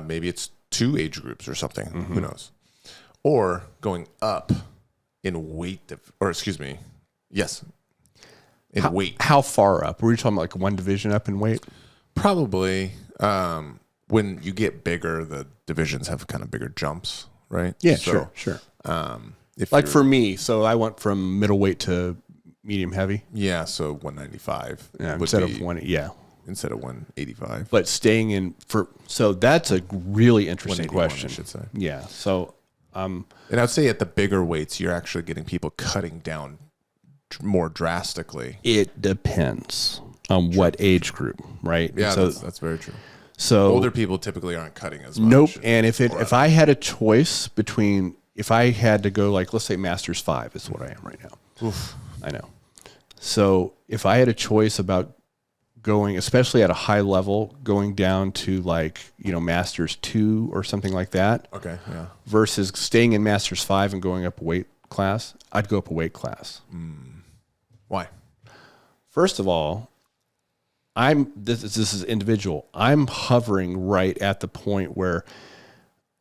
Maybe it's 2 age groups or something. Who knows? Or going up in weight, weight. How far up? Were you talking about like one division up in weight? Probably. when you get bigger, the divisions have kind of bigger jumps, right? Yeah, So, sure. If Like you're- for me, so I went from middleweight to medium heavy. yeah, so 195 would Instead be- of one. Yeah. instead of 185. But staying in so that's a really interesting 181, question. I should say. Yeah. So And I'd say at the bigger weights, you're actually getting people cutting down more drastically. it depends on what age group, right? Yeah, So that's very true. so Older people typically aren't cutting as much. nope. And if I had a choice between, if I had to go, like, let's say Masters 5 is what I am right now. Oof. I know. So if I had a choice about going, especially at a high level, going down to like, Masters 2 or something like that, Okay, yeah. versus staying in Masters 5 and going up a weight class, I'd go up a weight class. Why? First of all, this is individual. I'm hovering right at the point where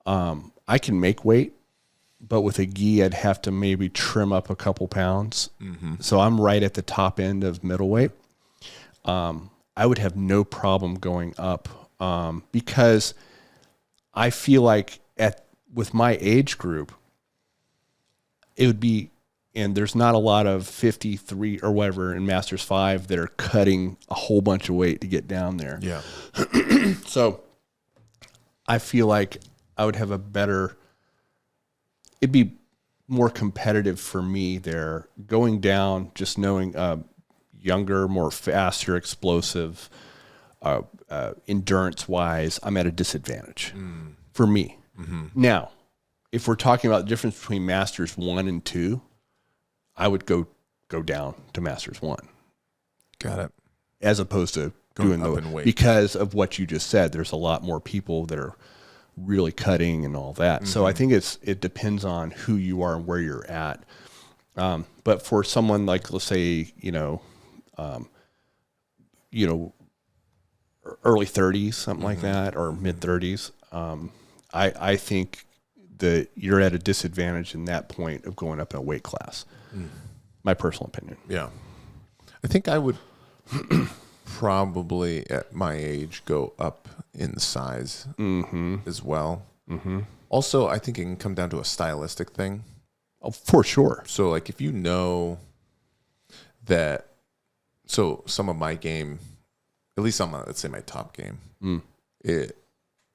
I can make weight, but with a gi, I'd have to maybe trim up a couple pounds. So I'm right at the top end of middleweight. I would have no problem going up because I feel like with my age group, it would be, and there's not a lot of 53 or whatever in Masters 5 that are cutting a whole bunch of weight to get down there. Yeah. So I feel like I would have it'd be more competitive for me there going down, just knowing younger, more faster, explosive, endurance wise, I'm at a disadvantage for me. Now, if we're talking about the difference between Masters 1 and 2, I would go down to Masters 1. Got it. As opposed to Going doing up in weight. because of what you just said. There's a lot more people that are really cutting and all that. So I think it depends on who you are and where you're at. But for someone like, let's say, early 30s, something like that, or mid 30s, I think that you're at a disadvantage in that point of going up in a weight class. My personal opinion. Yeah. I think I would probably at my age go up in size as well. Also, I think it can come down to a stylistic thing. Oh, for sure. So like if you know that, so some of my game, at least on let's say my top game,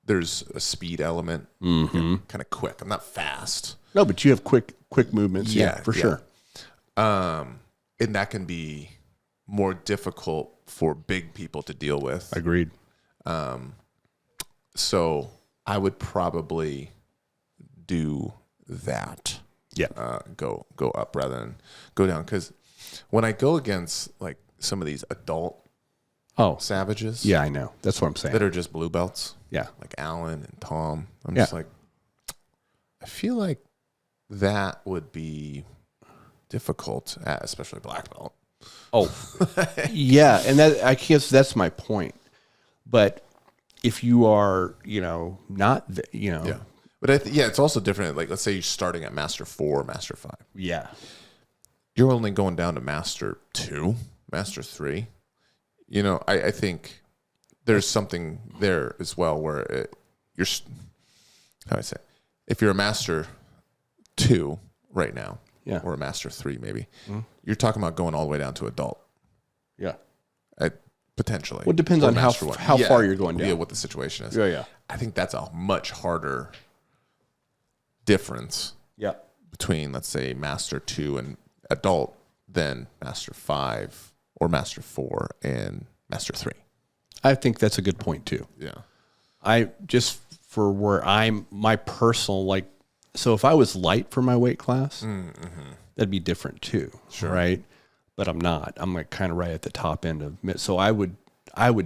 there's a speed element, kind of quick. I'm not fast. No, but you have quick movements. Yeah, for sure. And that can be more difficult for big people to deal with. Agreed. So I would probably do that. Yeah. Go up rather than go down. Because when I go against like some of these adult savages, yeah, I know. That's what I'm saying. that are just blue belts, Yeah. like Alan and Tom, I'm just like, I feel like that would be difficult, especially black belt. Oh, yeah, and that, I guess that's my point. But if you are, not, Yeah. But it's also different. Like, let's say you're starting at Master 4, Master 5. yeah, You're only going down to Master 2, Master 3. I think there's something there as well where you're, how do I say, if you're a Master 2 right now, or a Master 3 maybe, you're talking about going all the way down to adult. yeah. Potentially. Well, it depends Or on Master how 1. far you're going down. Yeah, what the situation is. Yeah. I think that's a much harder difference Yeah. between, let's say, Master 2 and adult than Master 5 or Master 4 and Master 3. I think that's a good point too. Yeah. I just for where my personal, so if I was light for my weight class, that'd be different too. Sure. Right. But I'm not. I'm like kind of right at the top end of mid. So I would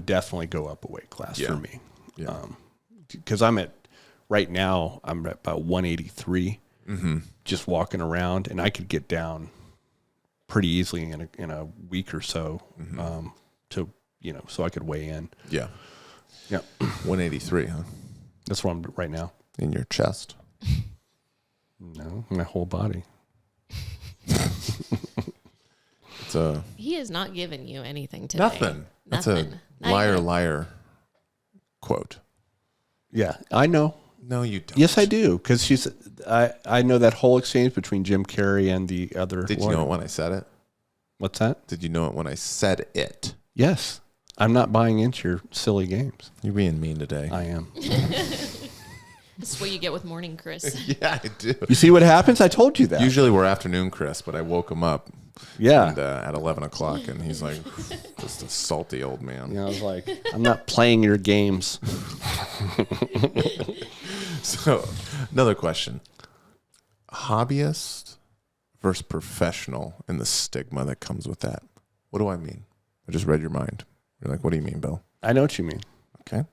definitely go up a weight class for me. Yeah. Because right now I'm at about 183, just walking around, and I could get down pretty easily in a week or so, to so I could weigh in. Yeah. Yeah, 183, huh? that's where I'm right now. In your chest. No, my whole body. It's a He has not given you anything today. nothing. That's a Not liar, yet. liar quote. Yeah, I know. No, you don't. Yes, I do. Because I know that whole exchange between Jim Carrey and the other. Did you know it when I said it? What's that? Did you know it when I said it? Yes. I'm not buying into your silly games. You're being mean today. I am. This is what you get with morning Chris. Yeah, I do. You see what happens? I told you that. Usually we're afternoon Chris, but I woke him up. Yeah. And, at 11 o'clock, and he's like, just a salty old man. Yeah, I was like, I'm not playing your games. So, another question. Hobbyist versus professional and the stigma that comes with that. What do I mean? I just read your mind. You're like, what do you mean, Bill? I know what you mean. Okay. I'm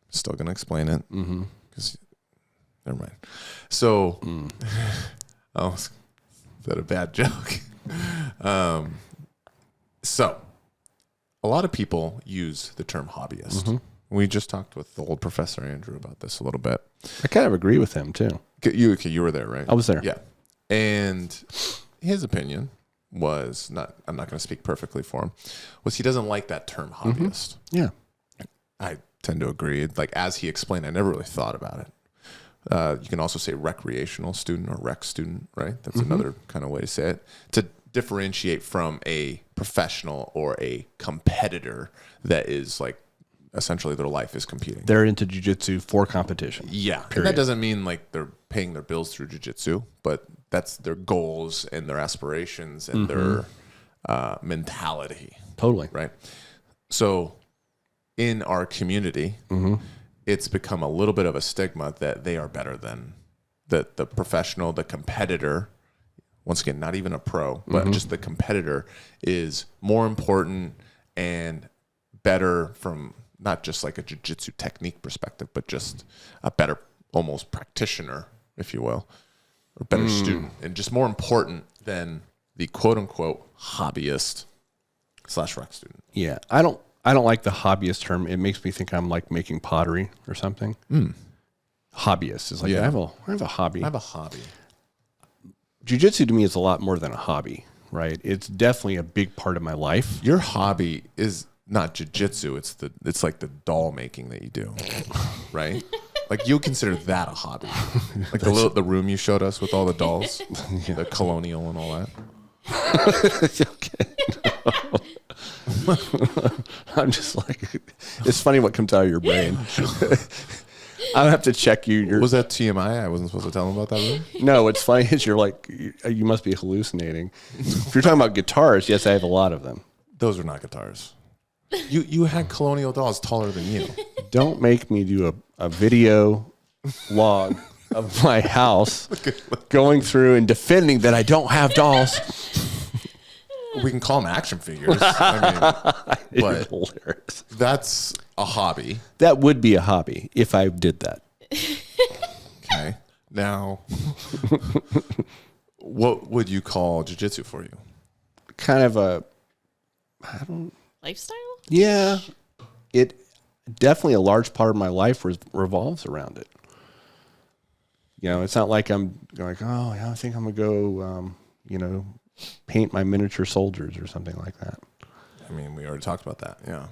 still going to explain it. Because, never mind. So, oh, is that a bad joke? So, a lot of people use the term hobbyist. We just talked with the old Professor Andrew about this a little bit. I kind of agree with him, too. You were there, right? I was there. Yeah. And his opinion was, I'm not going to speak perfectly for him, was he doesn't like that term hobbyist. Yeah. I tend to agree. Like, as he explained, I never really thought about it. You can also say recreational student or rec student, right? That's another kind of way to say it. To differentiate from a professional or a competitor that is like, essentially their life is competing. They're into jiu-jitsu for competition. Yeah. And that doesn't mean like they're paying their bills through jiu-jitsu, but that's their goals and their aspirations and their mentality. Totally. Right. So in our community, it's become a little bit of a stigma that they are better than the professional, the competitor. Once again, not even a pro, but just the competitor is more important and better from not just like a jiu-jitsu technique perspective, but just a better almost practitioner, if you will, or better student, and just more important than the quote-unquote hobbyist / rec student. Yeah. I don't like the hobbyist term. It makes me think I'm like making pottery or something. Hobbyist is like, I have a hobby. I have a hobby. Jiu-jitsu to me is a lot more than a hobby, right? It's definitely a big part of my life. Your hobby is not jiu-jitsu. It's like the doll making that you do, right? Like you consider that a hobby, like the room you showed us with all the dolls, the colonial and all that. Okay. I'm just like, it's funny what comes out of your brain. I'll have to check you. Was that TMI? I wasn't supposed to tell him about that room? No, what's funny is you're like, you must be hallucinating. If you're talking about guitars, yes, I have a lot of them. Those are not guitars. You had colonial dolls taller than you. Don't make me do a video log of my house going through and defending that I don't have dolls. We can call them action figures. I mean, but hilarious. That's a hobby. That would be a hobby if I did that. Okay. Now, what would you call jiu-jitsu for you? Kind of Lifestyle? Yeah. It definitely a large part of my life revolves around it. You know, it's not like I'm going, oh, yeah, I think I'm going to go, paint my miniature soldiers or something like that. I mean, we already talked about that. Yeah.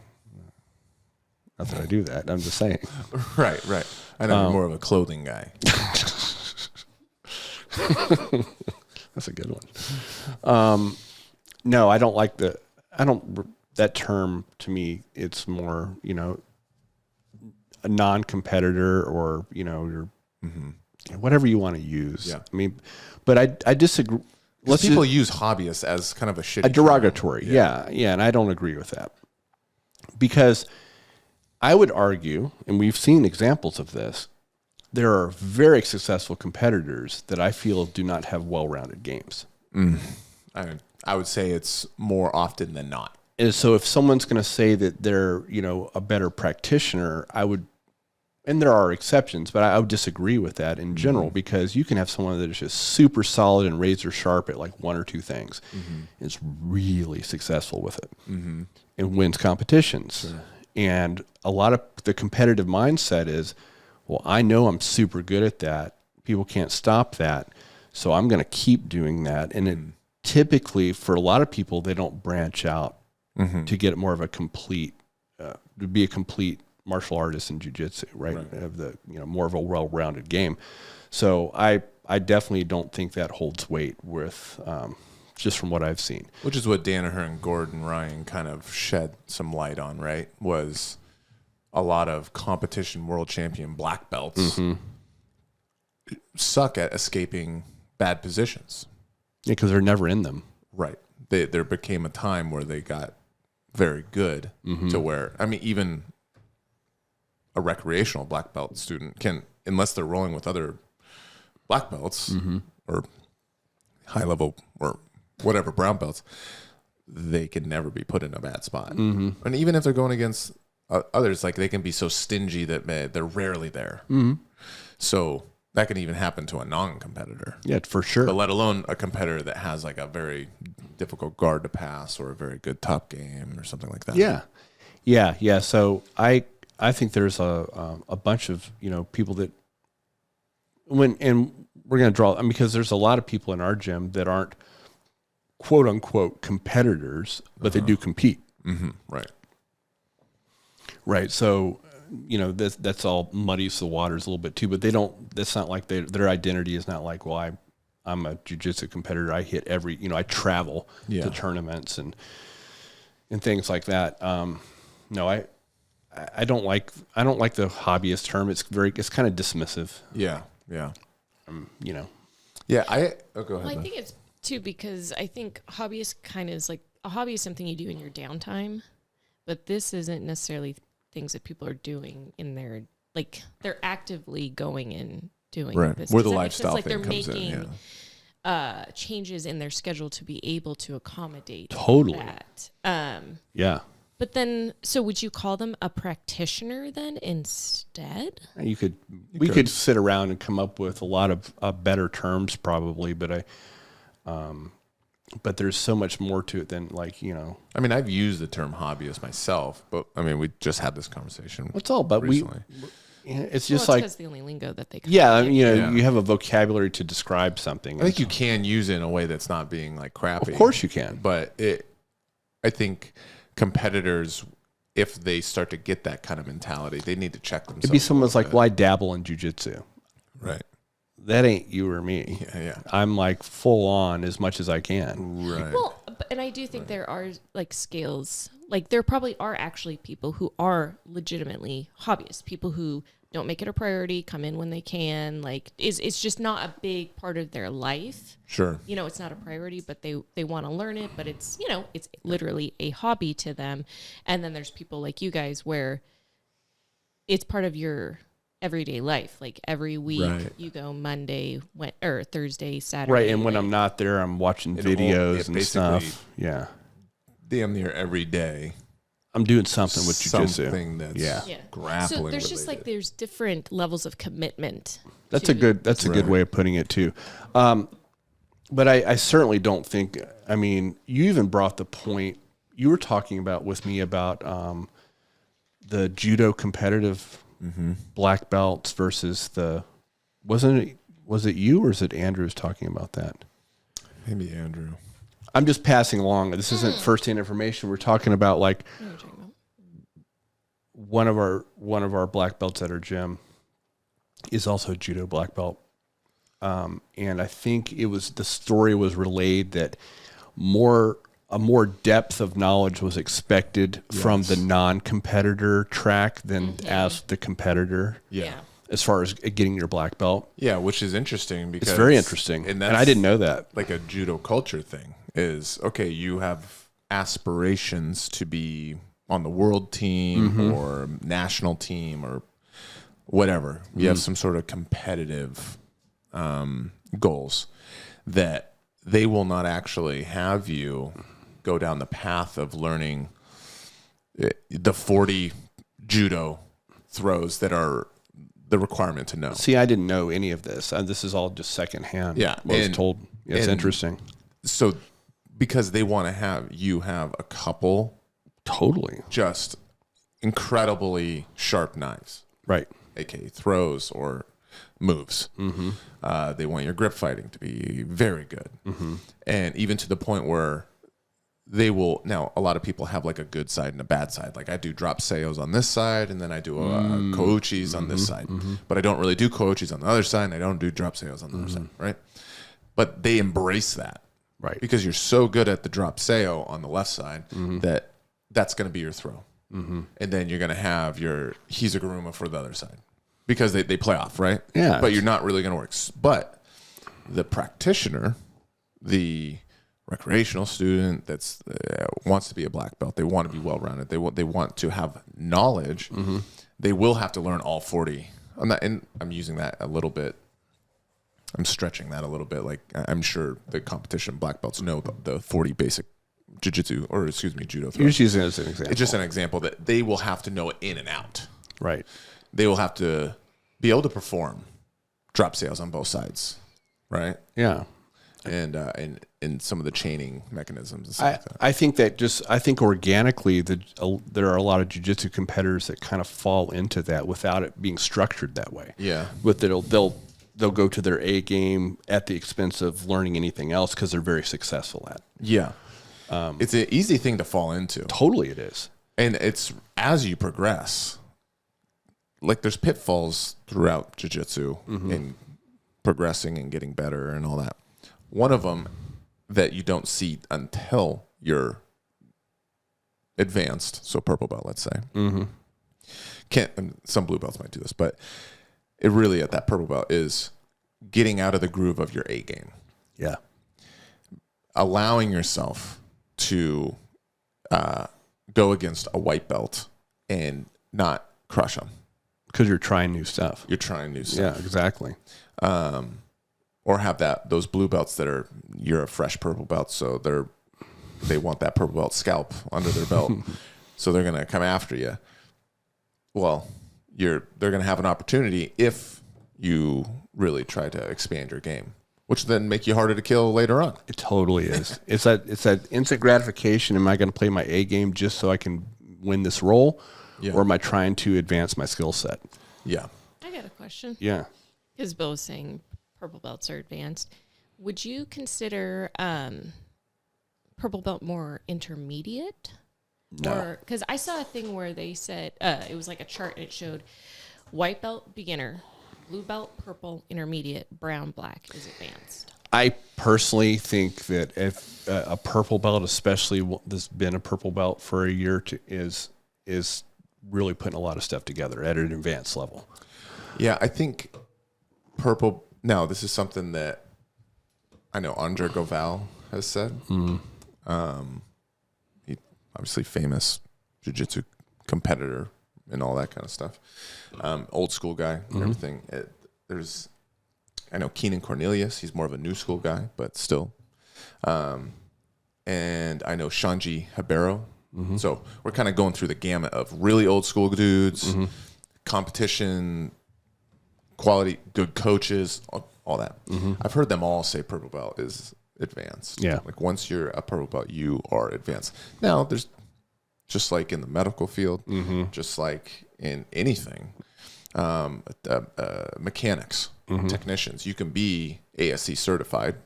Not that I do that. I'm just saying. Right. I know you're more of a clothing guy. That's a good one. No, I don't like that term to me. It's more, a non-competitor or, you're whatever you want to use. Yeah. I mean, but I disagree. People use hobbyists as kind of a shitty derogatory. term. Yeah. And I don't agree with that. Because I would argue, and we've seen examples of this, there are very successful competitors that I feel do not have well-rounded games. I would say it's more often than not. And so if someone's going to say that they're, a better practitioner, I would, and there are exceptions, but I would disagree with that in general, because you can have someone that is just super solid and razor sharp at like one or two things. Is really successful with it and wins competitions. Sure. And a lot of the competitive mindset is, well, I know I'm super good at that. People can't stop that. So I'm going to keep doing that. And it typically, for a lot of people, they don't branch out to get more of a complete, to be a complete martial artists in jiu-jitsu, right? Have the, more of a well-rounded game. So I definitely don't think that holds weight with, just from what I've seen. Which is what Danaher and Gordon Ryan kind of shed some light on, right? Was a lot of competition world champion black belts suck at escaping bad positions. Yeah, because they're never in them. Right. There became a time where they got very good to where, I mean, even a recreational black belt student can, unless they're rolling with other black belts or high level or whatever brown belts, they can never be put in a bad spot. And even if they're going against others, like they can be so stingy that they're rarely there. So that can even happen to a non-competitor. Yeah, for sure. But let alone a competitor that has like a very difficult guard to pass or a very good top game or something like that. Yeah. So I think there's a bunch of people that and we're going to draw because there's a lot of people in our gym that aren't quote unquote competitors, but they do compete. Right. So that's all muddies the waters a little bit too, but they don't, that's not like their identity is not like, well, I'm a jiu-jitsu competitor. I hit every, I travel to tournaments and things like that. No, I don't like the hobbyist term. It's kind of dismissive. Yeah. Yeah. Go Well, ahead. I think it's too, because I think hobbyist kind of is like, a hobby is something you do in your downtime, but this isn't necessarily things that people are doing in their, like they're actively going and doing this. Where the lifestyle like thing they're comes making in, changes in their schedule to be able to accommodate that. Yeah. But then, so would you call them a practitioner then instead? We could sit around and come up with a lot of better terms probably, but but there's so much more to it than I mean, I've used the term hobbyist myself, but I mean, we just had this conversation. It's all but recently. It's just because the only lingo that they you have a vocabulary to describe something. I think you can use it in a way that's not being like crappy. Of course you can. But I think competitors, if they start to get that kind of mentality, they need to check themselves. It'd be someone's like, well, I dabble in jiu-jitsu. Right. That ain't you or me. Yeah. I'm like full on as much as I can. Right. Well, and I do think there are like scales. Like there probably are actually people who are legitimately hobbyists, people who don't make it a priority, come in when they can. Like it's just not a big part of their life. Sure. It's not a priority, but they want to learn it, but it's literally a hobby to them. And then there's people like you guys where it's part of your everyday life. Like every week you go Monday or Thursday, Saturday. Right. And when I'm not there, I'm watching videos and stuff. Yeah. Damn near every day. I'm doing something with jiu-jitsu. Something that's grappling. So there's just like there's different levels of commitment. That's a good way of putting it too. But I certainly don't think, I mean, you even brought the point you were talking about with me about the judo competitive black belts versus was it you or is it Andrew's talking about that? Maybe Andrew. I'm just passing along. This isn't first-hand information. We're talking about like one of our black belts at our gym is also a judo black belt. And I think the story was relayed that a more depth of knowledge was expected from the non-competitor track than as the competitor. Yeah. As far as getting your black belt. Yeah, which is interesting because it's very interesting. And I didn't know that. Like a judo culture thing is, okay, you have aspirations to be on the world team or national team or whatever. You have some sort of competitive goals that they will not actually have you go down the path of learning the 40 judo throws that are the requirement to know. See, I didn't know any of this. This is all just secondhand. Yeah. What I was told. Yeah, it's interesting. So because they want to have you have a couple totally just incredibly sharp knives. Right. AKA throws or moves. They want your grip fighting to be very good. And even to the point where they will. Now, a lot of people have like a good side and a bad side. Like I do drop seos on this side, and then I do kouchis on this side. But I don't really do kouchis on the other side, and I don't do drop seos on the other side, right? But they embrace that. Right. Because you're so good at the drop seo on the left side that that's going to be your throw. And then you're going to have your Hizaguruma for the other side. Because they play off, right? Yeah. But you're not really going to work. But the practitioner, the recreational student that's wants to be a black belt, they want to be well-rounded, they want to have knowledge, they will have to learn all 40. And I'm using that a little bit. I'm stretching that a little bit. Like I'm sure the competition black belts know the 40 basic jiu-jitsu, or excuse me, judo throws. You're just using it as an example. It's just an example that they will have to know it in and out. Right. They will have to be able to perform drop seos on both sides, right? Yeah. And some of the chaining mechanisms and stuff like that. I think organically there are a lot of jiu-jitsu competitors that kind of fall into that without it being structured that way. Yeah. With it, they'll go to their A game at the expense of learning anything else because they're very successful at it. Yeah. It's an easy thing to fall into. Totally it is. And it's as you progress, like there's pitfalls throughout jiu-jitsu and progressing and getting better and all that. One of them that you don't see until you're advanced, so purple belt, let's say. Some blue belts might do this, but it really at that purple belt is getting out of the groove of your A game. Yeah. Allowing yourself to go against a white belt and not crush them. Because you're trying new stuff. You're trying new stuff. Yeah, exactly. Or have those blue belts that you're a fresh purple belt, so they want that purple belt scalp under their belt, so they're gonna come after you. Well, they're gonna have an opportunity if you really try to expand your game, which then make you harder to kill later on. It totally is. It's that instant gratification. Am I going to play my A game just so I can win this role, or am I trying to advance my skill set? Yeah. I got a question. Yeah. Because Bill was saying purple belts are advanced. Would you consider purple belt more intermediate? No. Because I saw a thing where they said it was like a chart and it showed white belt beginner, blue belt purple intermediate, brown black is advanced. I personally think that if a purple belt, especially that's been a purple belt for a year, is really putting a lot of stuff together at an advanced level. Yeah, I think purple. Now, this is something that I know Andre Goval has said. He obviously famous jiu-jitsu competitor and all that kind of stuff. Old school guy and everything. I know Keenan Cornelius. He's more of a new school guy, but still. And I know Shanji Hibero. So we're kind of going through the gamut of really old school dudes, competition, quality, good coaches, all that. I've heard them all say purple belt is advanced. Yeah. Like once you're a purple belt, you are advanced. Now, there's just like in the medical field, just like in anything, mechanics, technicians, you can be ASC certified,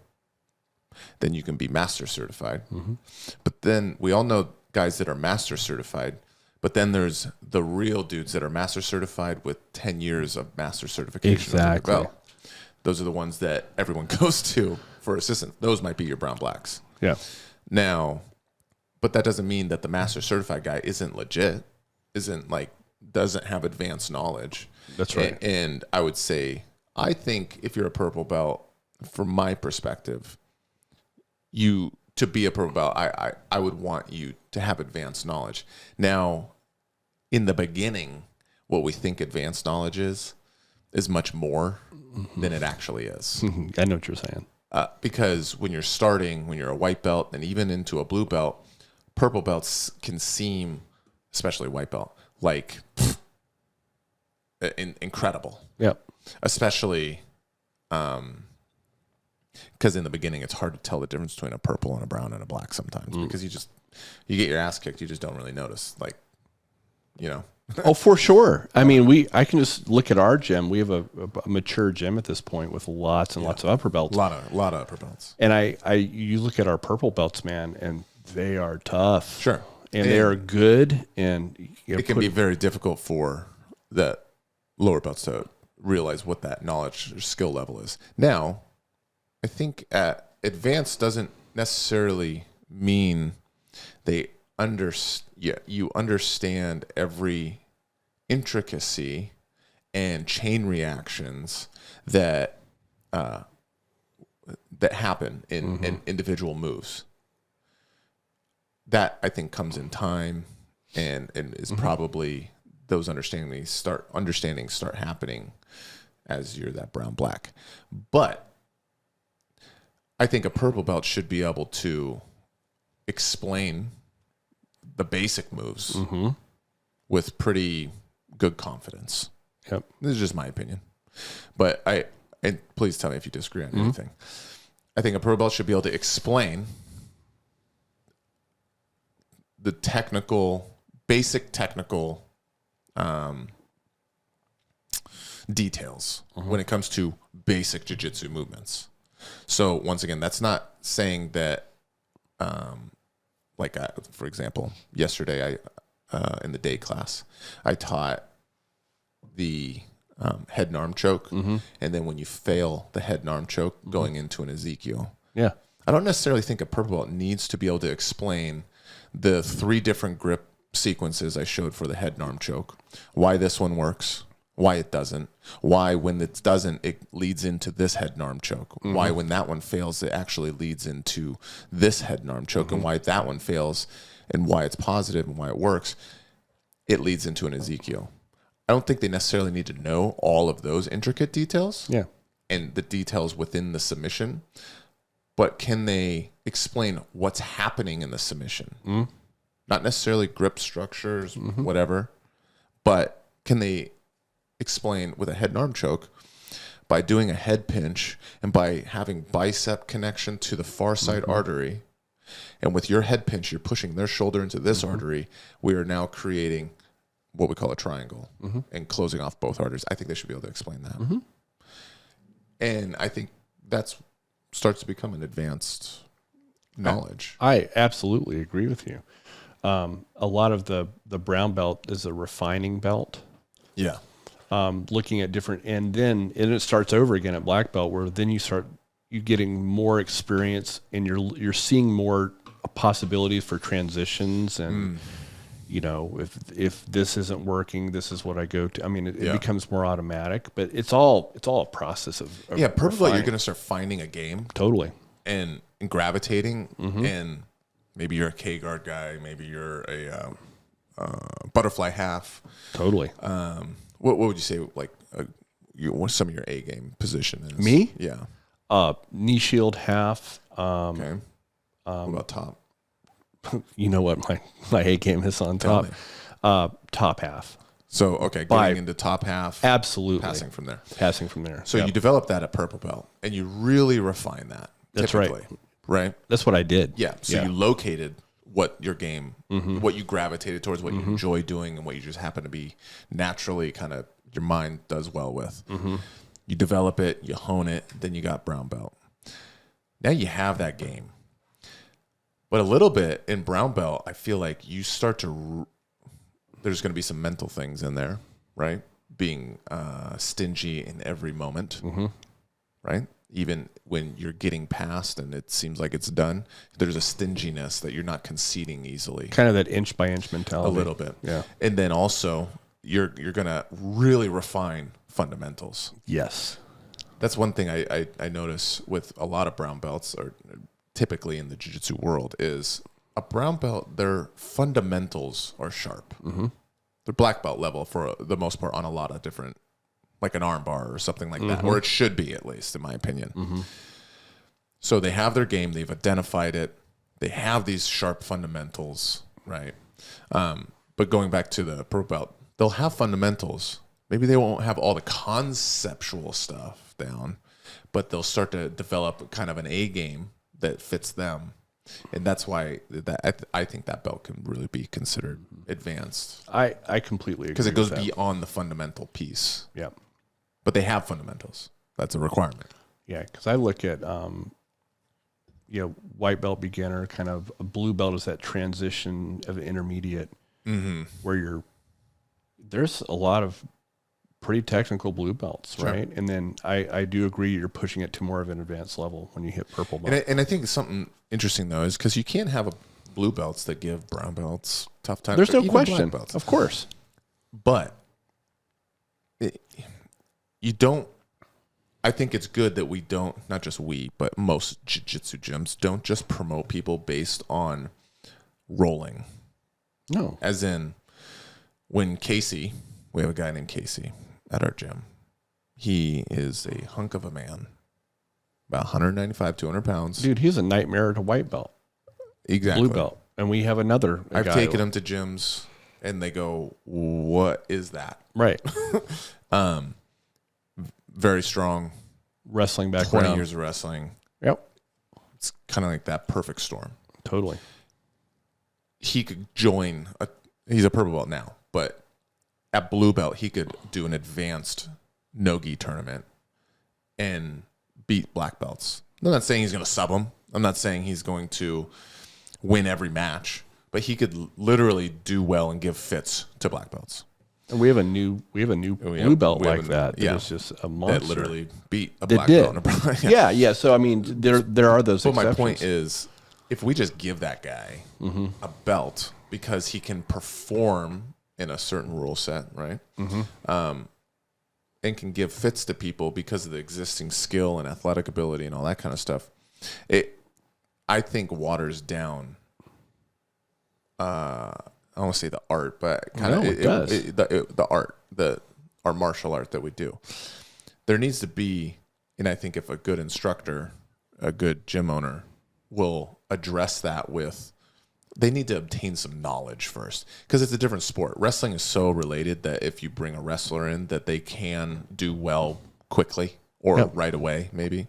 then you can be master certified. But then we all know guys that are master certified, but then there's the real dudes that are master certified with 10 years of master certification. Exactly. Well, those are the ones that everyone goes to for assistant. Those might be your brown blacks. Yeah. Now, but that doesn't mean that the master certified guy isn't legit, doesn't have advanced knowledge. That's right. And I would say, I think if you're a purple belt, from my perspective, to be a purple belt, I would want you to have advanced knowledge. Now, in the beginning, what we think advanced knowledge is much more than it actually is. I know what you're saying. Because when you're starting, when you're a white belt, and even into a blue belt, purple belts can seem, especially white belt, like incredible. Yep. Especially because in the beginning, it's hard to tell the difference between a purple and a brown and a black sometimes because you get your ass kicked, you just don't really notice. Like, Oh, for sure. I mean, I can just look at our gym. We have a mature gym at this point with lots and lots of upper belts. A lot of upper belts. And you look at our purple belts, man, and they are tough. Sure. And they are good. And it can be very difficult for the lower belts to realize what that knowledge or skill level is. Now, I think advanced doesn't necessarily mean you understand every intricacy and chain reactions that happen in individual moves. That I think comes in time and is probably those understandings start happening as you're that brown black. But I think a purple belt should be able to explain the basic moves with pretty good confidence. Yep. This is just my opinion. But and please tell me if you disagree on anything. I think a purple belt should be able to explain the basic technical details when it comes to basic jiu-jitsu movements. So once again, that's not saying that, for example, yesterday in the day class, I taught the head and arm choke, and then when you fail the head and arm choke, going into an Ezekiel. Yeah. I don't necessarily think a purple belt needs to be able to explain the 3 different grip sequences I showed for the head and arm choke, why this one works, why it doesn't, why when it doesn't, it leads into this head and arm choke, why when that one fails, it actually leads into this head and arm choke, and why that one fails and why it's positive and why it works, it leads into an Ezekiel. I don't think they necessarily need to know all of those intricate details and the details within the submission, but can they explain what's happening in the submission? Not necessarily grip structures, whatever, but can they explain with a head and arm choke by doing a head pinch and by having bicep connection to the far side artery, and with your head pinch, you're pushing their shoulder into this artery, we are now creating what we call a triangle and closing off both arteries. I think they should be able to explain that. And I think that's starts to become an advanced knowledge. I absolutely agree with you. A lot of the brown belt is a refining belt. Yeah. Looking at different, and it starts over again at black belt, where then you're getting more experience and you're seeing more possibilities for transitions, and if this isn't working, this is what I go to. I mean, it becomes more automatic, but it's all a process of purple belt, you're going to start finding a game totally and gravitating, and maybe you're a K guard guy, maybe you're a butterfly half, totally. What would you say, like, what's some of your A game position is? Me? Yeah. Knee shield half. Okay. What about top? You know what my A game is on top. Top half. So, okay, getting into top half. Absolutely. Passing from there. So you develop that at purple belt, and you really refine that. That's typically, right. That's what I did. Yeah. So you located what your game, what you gravitated towards, what you enjoy doing, and what you just happen to be naturally kind of your mind does well with. You develop it, you hone it, then you got brown belt. Now you have that game. But a little bit in brown belt, I feel like you start to, there's going to be some mental things in there, right? Being stingy in every moment, right? Even when you're getting past and it seems like it's done, there's a stinginess that you're not conceding easily. Kind of that inch by inch mentality. A little bit. Yeah. And then also you're going to really refine fundamentals. Yes. That's one thing I notice with a lot of brown belts, or typically in the jiu-jitsu world, is a brown belt, their fundamentals are sharp. They're black belt level for the most part on a lot of different, like an arm bar or something like that, or it should be, at least in my opinion. So they have their game, they've identified it, they have these sharp fundamentals, right? But going back to the purple belt, they'll have fundamentals. Maybe they won't have all the conceptual stuff down, but they'll start to develop kind of an A game that fits them. And that's why I think that belt can really be considered advanced. I completely agree. Because it goes beyond the fundamental piece. Yeah. But they have fundamentals. That's a requirement. Yeah, because I look at, white belt beginner, kind of a blue belt is that transition of intermediate, where there's a lot of pretty technical blue belts, right? And then I do agree you're pushing it to more of an advanced level when you hit purple belt. And I think something interesting though is because you can't have blue belts that give brown belts tough time. There's no question, of course, but you don't. I think it's good that we don't, not just we, but most jiu-jitsu gyms don't just promote people based on rolling. No, as in when Casey, we have a guy named Casey at our gym. He is a hunk of a man, about 195, 200 pounds. Dude, he's a nightmare to white belt. Exactly. Blue belt. And we have another I've taken him to gyms and they go, what is that? Right. Very strong. Wrestling background. 20 years of wrestling. Yep. It's kind of like that perfect storm. Totally. He could join, he's a purple belt now, but at blue belt, he could do an advanced Nogi tournament and beat black belts. I'm not saying he's going to sub them. I'm not saying he's going to win every match, but he could literally do well and give fits to black belts. And we have a new blue belt like that. Yeah, it's just a monster. That literally beat a black belt. Yeah. So I mean, there are those. But my point is, if we just give that guy a belt because he can perform in a certain rule set, right? And can give fits to people because of the existing skill and athletic ability and all that kind of stuff, I think waters down. I don't want to say the art, but kind of the art, our martial art that we do. There needs to be, and I think if a good instructor, a good gym owner will address that with, they need to obtain some knowledge first because it's a different sport. Wrestling is so related that if you bring a wrestler in, that they can do well quickly or right away, maybe,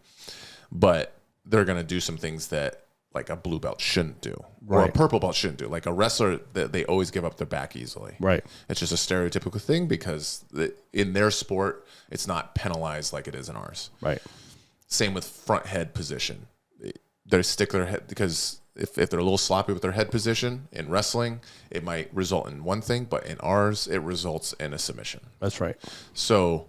but they're going to do some things that like a blue belt shouldn't do, or a purple belt shouldn't do. Like a wrestler, they always give up their back easily. Right. It's just a stereotypical thing because in their sport, it's not penalized like it is in ours. Right. Same with front head position. They stick their head because if they're a little sloppy with their head position in wrestling, it might result in one thing, but in ours, it results in a submission. That's right. So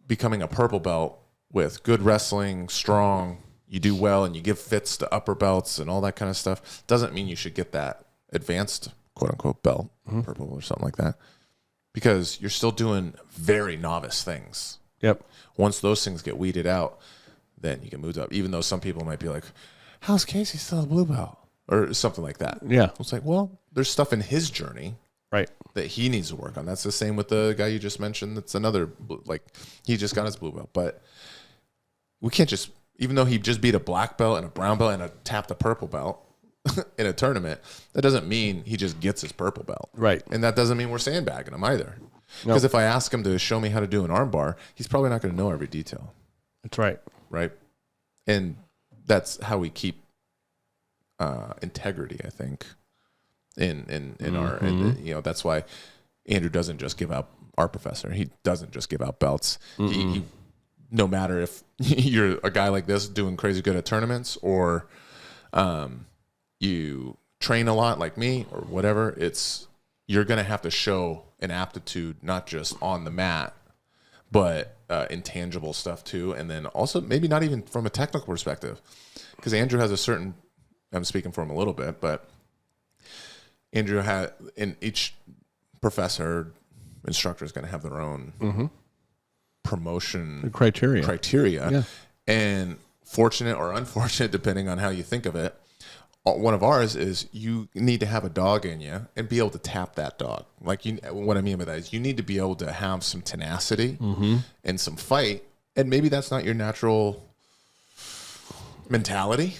becoming a purple belt with good wrestling, strong, you do well and you give fits to upper belts and all that kind of stuff, doesn't mean you should get that advanced, quote unquote, belt, purple or something like that, because you're still doing very novice things. Yep. Once those things get weeded out, then you can move up, even though some people might be like, how's Casey still a blue belt? Or something like that. Yeah. It's like, well, there's stuff in his journey that he needs to work on. That's the same with the guy you just mentioned. That's another, like, he just got his blue belt. But we can't just, even though he just beat a black belt and a brown belt and tapped a purple belt in a tournament, that doesn't mean he just gets his purple belt. Right. And that doesn't mean we're sandbagging him either. Because if I ask him to show me how to do an arm bar, he's probably not going to know every detail. That's right. Right. And that's how we keep integrity, I think, in our, that's why Andrew doesn't just give out, our professor, he doesn't just give out belts. He no matter if you're a guy like this doing crazy good at tournaments or you train a lot like me or whatever, you're going to have to show an aptitude, not just on the mat, but intangible stuff too. And then also maybe not even from a technical perspective, because Andrew has a certain, I'm speaking for him a little bit, but Andrew had, in each professor, instructor is going to have their own promotion criteria. Yeah. And fortunate or unfortunate, depending on how you think of it, one of ours is you need to have a dog in you and be able to tap that dog. Like, what I mean by that is you need to be able to have some tenacity and some fight. And maybe that's not your natural mentality,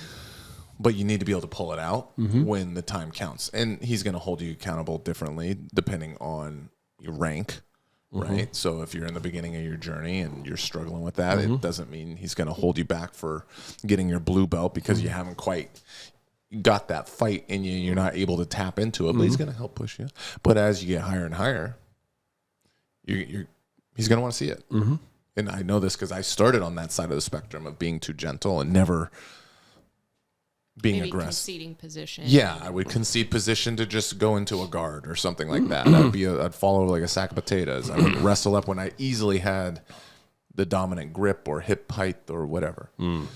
but you need to be able to pull it out when the time counts. And he's going to hold you accountable differently depending on your rank. Right. So if you're in the beginning of your journey and you're struggling with that, it doesn't mean he's going to hold you back for getting your blue belt because you haven't quite got that fight in you. You're not able to tap into it, but he's going to help push you. But as you get higher and higher, he's going to want to see it. And I know this because I started on that side of the spectrum of being too gentle and never being maybe aggressive. conceding position. Yeah, I would concede position to just go into a guard or something like that. That would be I'd follow like a sack of potatoes. I would wrestle up when I easily had the dominant grip or hip height or whatever. And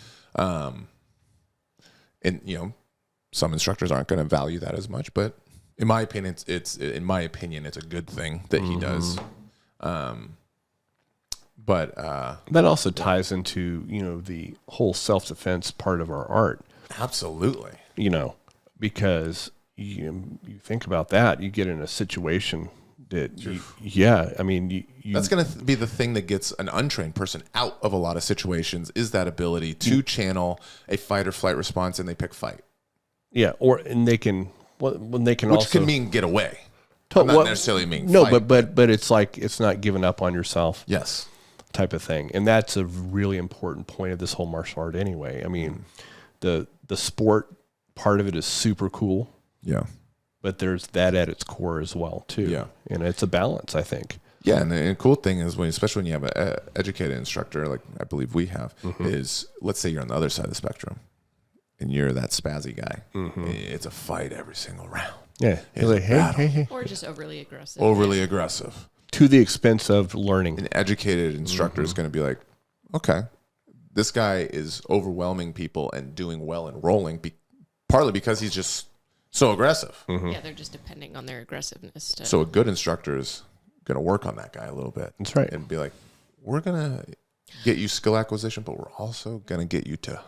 some instructors aren't going to value that as much, but in my opinion, it's a good thing that he does. But that also ties into, the whole self-defense part of our art. Absolutely. Because you think about that, you get in a situation that, that's going to be the thing that gets an untrained person out of a lot of situations, is that ability to channel a fight or flight response, and they pick fight. Yeah, when they can Which also can mean get away. Not necessarily mean no, fight. but it's like it's not giving up on yourself. Yes. Type of thing, and that's a really important point of this whole martial art. Anyway, I mean, the sport part of it is super cool. Yeah, but there's that at its core as well too. Yeah, and it's a balance, I think. Yeah, and the cool thing is especially when you have an educated instructor, like I believe we have, is let's say you're on the other side of the spectrum, and you're that spazzy guy. It's a fight every single round. Yeah, it's like hey, or just overly aggressive. Overly aggressive. To the expense of learning. An educated instructor is going to be like, okay, this guy is overwhelming people and doing well and rolling, partly because he's just so aggressive. Yeah, they're just depending on their aggressiveness. So a good instructor is going to work on that guy a little bit. That's right. And be like, we're going to get you skill acquisition, but we're also going to get you to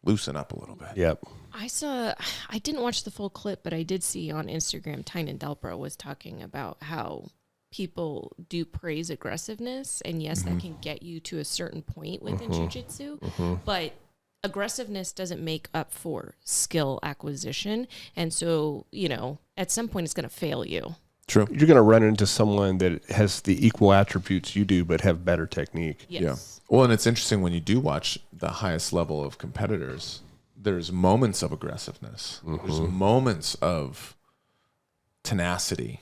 loosen up a little bit. Yep. I didn't watch the full clip, but I did see on Instagram, Tynan Delpro was talking about how people do praise aggressiveness, and yes, that can get you to a certain point within jiu-jitsu, but aggressiveness doesn't make up for skill acquisition, and so at some point it's going to fail you. True. You're going to run into someone that has the equal attributes you do but have better technique. Yes. Yeah. Well, and it's interesting when you do watch the highest level of competitors, there's moments of aggressiveness, there's moments of tenacity.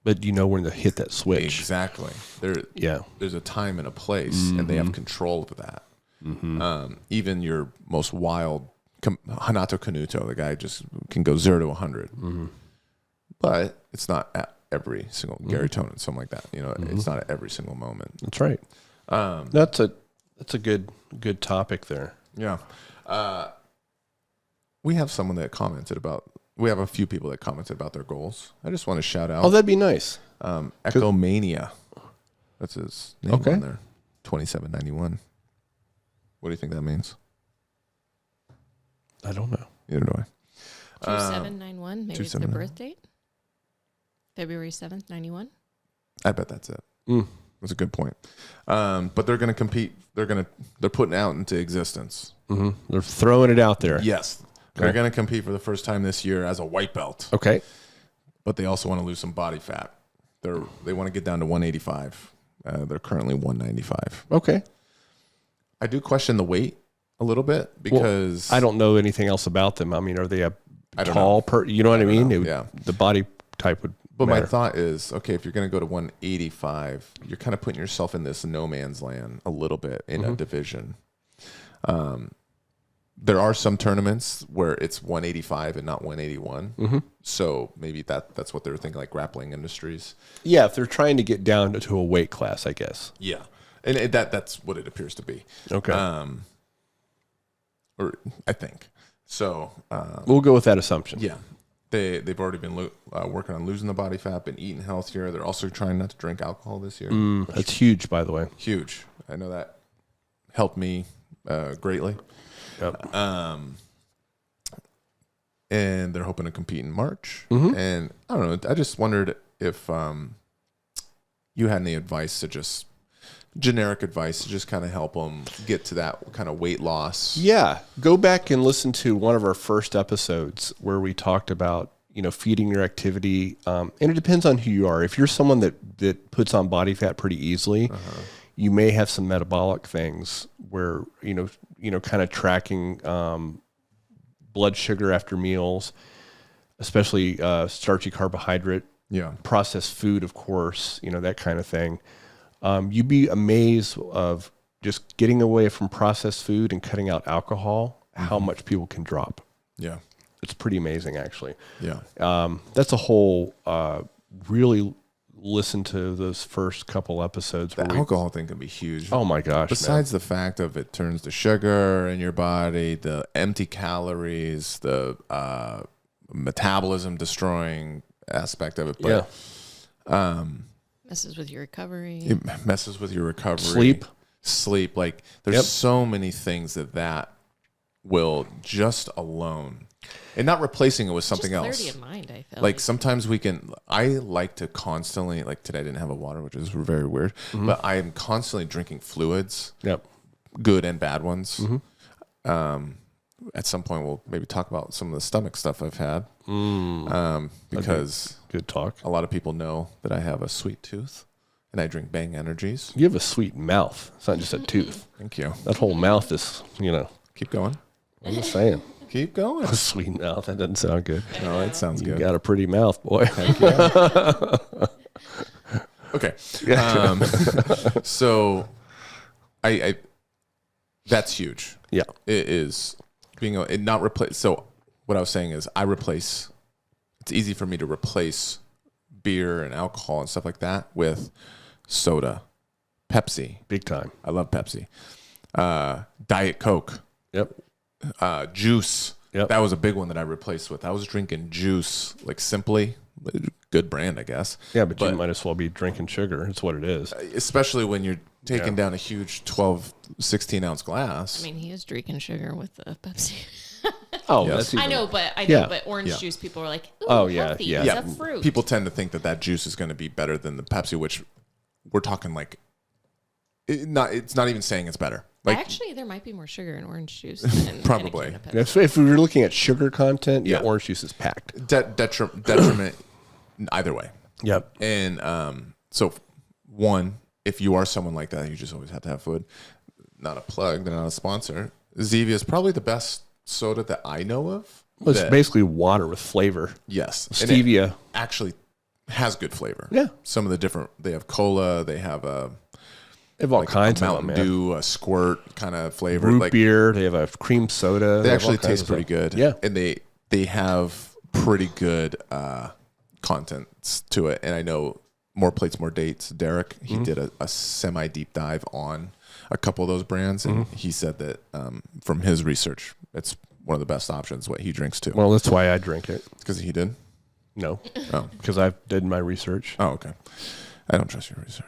But when to hit that switch. Exactly. There's a time and a place, and they have control of that. Even your most wild Hanato Kanuto, the guy just can go 0 to 100. But it's not at every single Gary Tonin, something like that. It's not at every single moment. That's right. That's a good topic there. Yeah. We have someone that commented about. We have a few people that commented about their goals. I just want to shout out. Oh, that'd be nice. Echomania. That's his name Okay. on there. 2791. What do you think that means? I don't know. Neither do I. 2791. Maybe it's their birth date. February 7th, 91. I bet that's it. That's a good point. But they're going to compete. They're putting out into existence. They're throwing it out there. Yes. They're going to compete for the first time this year as a white belt. Okay. But they also want to lose some body fat. They want to get down to 185. They're currently 195. Okay. I do question the weight a little bit because I don't know anything else about them. I mean, are they a don't tall you know what I mean? Yeah. The body type would But matter. my thought is, okay, if you're going to go to 185, you're kind of putting yourself in this no man's land a little bit in a division. There are some tournaments where it's 185 and not 181. So maybe that's what they were thinking, like Grappling Industries. Yeah, if they're trying to get down to a weight class, I guess. Yeah. And that's what it appears to be. Okay. Or I think. So we'll go with that assumption. yeah. They've already been working on losing the body fat, been eating healthier. They're also trying not to drink alcohol this year. That's huge, by the way. Huge. I know that helped me greatly. Yep. And they're hoping to compete in March. And I don't know. I just wondered if you had any advice generic advice to just kind of help them get to that kind of weight loss. Yeah. Go back and listen to one of our first episodes where we talked about, feeding your activity. And it depends on who you are. If you're someone that puts on body fat pretty easily, you may have some metabolic things where, kind of tracking blood sugar after meals, especially starchy carbohydrate, processed food, of course, that kind of thing. You'd be amazed of just getting away from processed food and cutting out alcohol, how much people can drop. Yeah. It's pretty amazing, actually. Yeah. That's a whole, really listen to those first couple episodes. The alcohol thing can be huge. Oh my gosh. Besides the fact of it turns to sugar in your body, the empty calories, the metabolism destroying aspect of it. But, messes with your recovery. It messes with your recovery. Sleep. Like there's so many things that will just alone, and not replacing it with something just else. Clarity of mind, I feel like sometimes I like to constantly, like today I didn't have a water, which is very weird, but I am constantly drinking fluids. Yep. Good and bad ones. At some point we'll maybe talk about some of the stomach stuff I've had. Because good talk. A lot of people know that I have a sweet tooth and I drink Bang Energies. You have a sweet mouth. It's not just a tooth. Thank you. That whole mouth is, Keep going. I'm just saying. Keep going. A sweet mouth. That doesn't sound good. No, it sounds good. You got a pretty mouth, boy. Thank you. Okay. So I that's huge. Yeah. It is it not replace. So what I was saying is it's easy for me to replace beer and alcohol and stuff like that with soda, Pepsi. Big time. I love Pepsi. Diet Coke. Yep. Juice. Yep. That was a big one that I replaced with. I was drinking juice, like Simply, good brand, I guess. Yeah, but you might as well be drinking sugar. It's what it is. Especially when you're taking down a huge 12, 16-ounce glass. I mean, he is drinking sugar with the Pepsi. Oh, yes. I know, but orange juice, people are like, ooh, healthy. Yeah. It's a fruit. People tend to think that juice is going to be better than the Pepsi, which we're talking like, it's not even saying it's better. Like, actually, there might be more sugar in orange juice than probably. in a can of Pepsi. If we were looking at sugar content, orange juice is packed. Detriment either way. Yep. And so, one, if you are someone like that, you just always have to have food. Not a plug, they're not a sponsor. Zevia is probably the best soda that I know of. Well, it's basically water with flavor. Yes. Stevia actually has good flavor. Yeah. Some of the they have cola, they have they have all kinds of Mountain Dew, a squirt kind of flavor. Root beer. They have a cream soda. They actually taste pretty good. Yeah. And they have pretty good contents to it. And I know More Plates, More Dates, Derek, he did a semi-deep dive on a couple of those brands. And he said that from his research, it's one of the best options, what he drinks too. Well, that's why I drink it. Because he did? No. Oh. Because I've did my research. Oh, okay. I don't trust your research.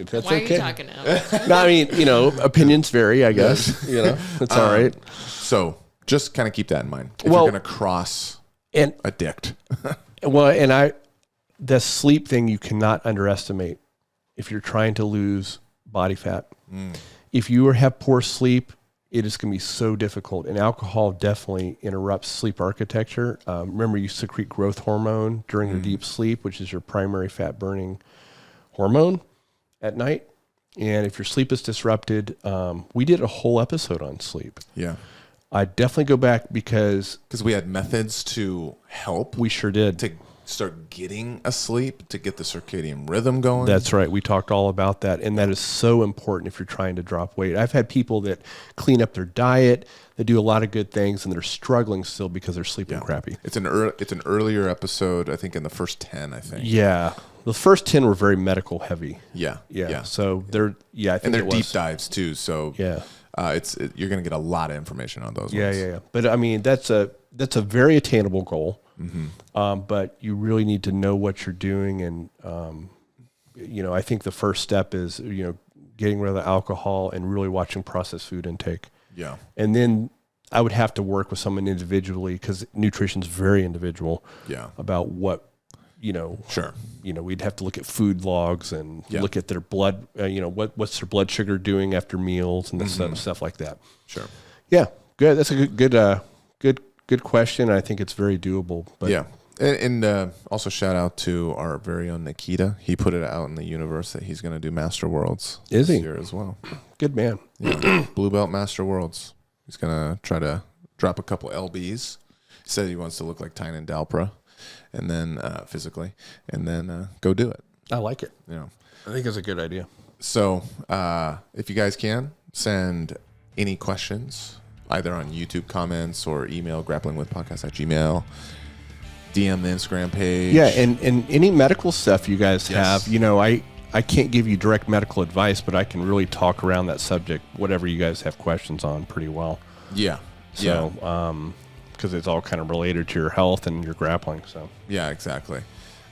That's Why are you talking now? No, I mean, opinions vary, I guess. It's all right. So just kind of keep that in mind. If you're going to cross and addict. The sleep thing you cannot underestimate if you're trying to lose body fat. If you have poor sleep, it is going to be so difficult. And alcohol definitely interrupts sleep architecture. Remember, you secrete growth hormone during your deep sleep, which is your primary fat burning hormone at night. And if your sleep is disrupted, we did a whole episode on sleep. Yeah. I definitely go back because we had methods to help. We sure did. To start getting asleep, to get the circadian rhythm going. That's right. We talked all about that. And that is so important if you're trying to drop weight. I've had people that clean up their diet, they do a lot of good things, and they're struggling still because they're sleeping crappy. It's an earlier episode, I think in the first 10, I think. Yeah. The first 10 were very medical heavy. Yeah. So I think and they're deep dives too. So yeah. You're going to get a lot of information on those ones. Yeah. But I mean, that's a very attainable goal. But you really need to know what you're doing. And, I think the first step is, getting rid of the alcohol and really watching processed food intake. Yeah. And then I would have to work with someone individually because nutrition is very individual. Yeah. About what, Sure. We'd have to look at food logs and look at their blood, what's their blood sugar doing after meals and stuff like that. Sure. Yeah. Good. That's a good question. I think it's very doable. But yeah. And also shout out to our very own Nikita. He put it out in the universe that he's going to do Master Worlds this year as well. Good man. Yeah. Blue Belt Master Worlds. He's going to try to drop a couple LBs. He said he wants to look like Tynan Dalpra, and then physically, and then go do it. I like it. I think it's a good idea. So if you guys can, send any questions, either on YouTube comments or email grapplingwithpodcast@gmail. DM the Instagram page. Yeah, and any medical stuff you guys Yes. have, you know, I can't give you direct medical advice, but I can really talk around that subject, whatever you guys have questions on, pretty well. Yeah. So, because it's all kind of related to your health and your grappling. So, Yeah, exactly.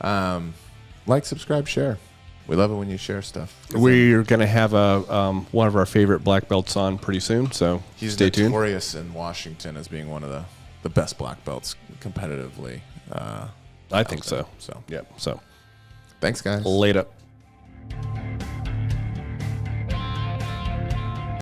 Like, subscribe, share. We love it when you share stuff. we're going to have one of our favorite black belts on pretty soon. So, He's stay tuned. notorious in Washington as being one of the best black belts competitively. I think so. So, Yep. So, thanks, guys. later.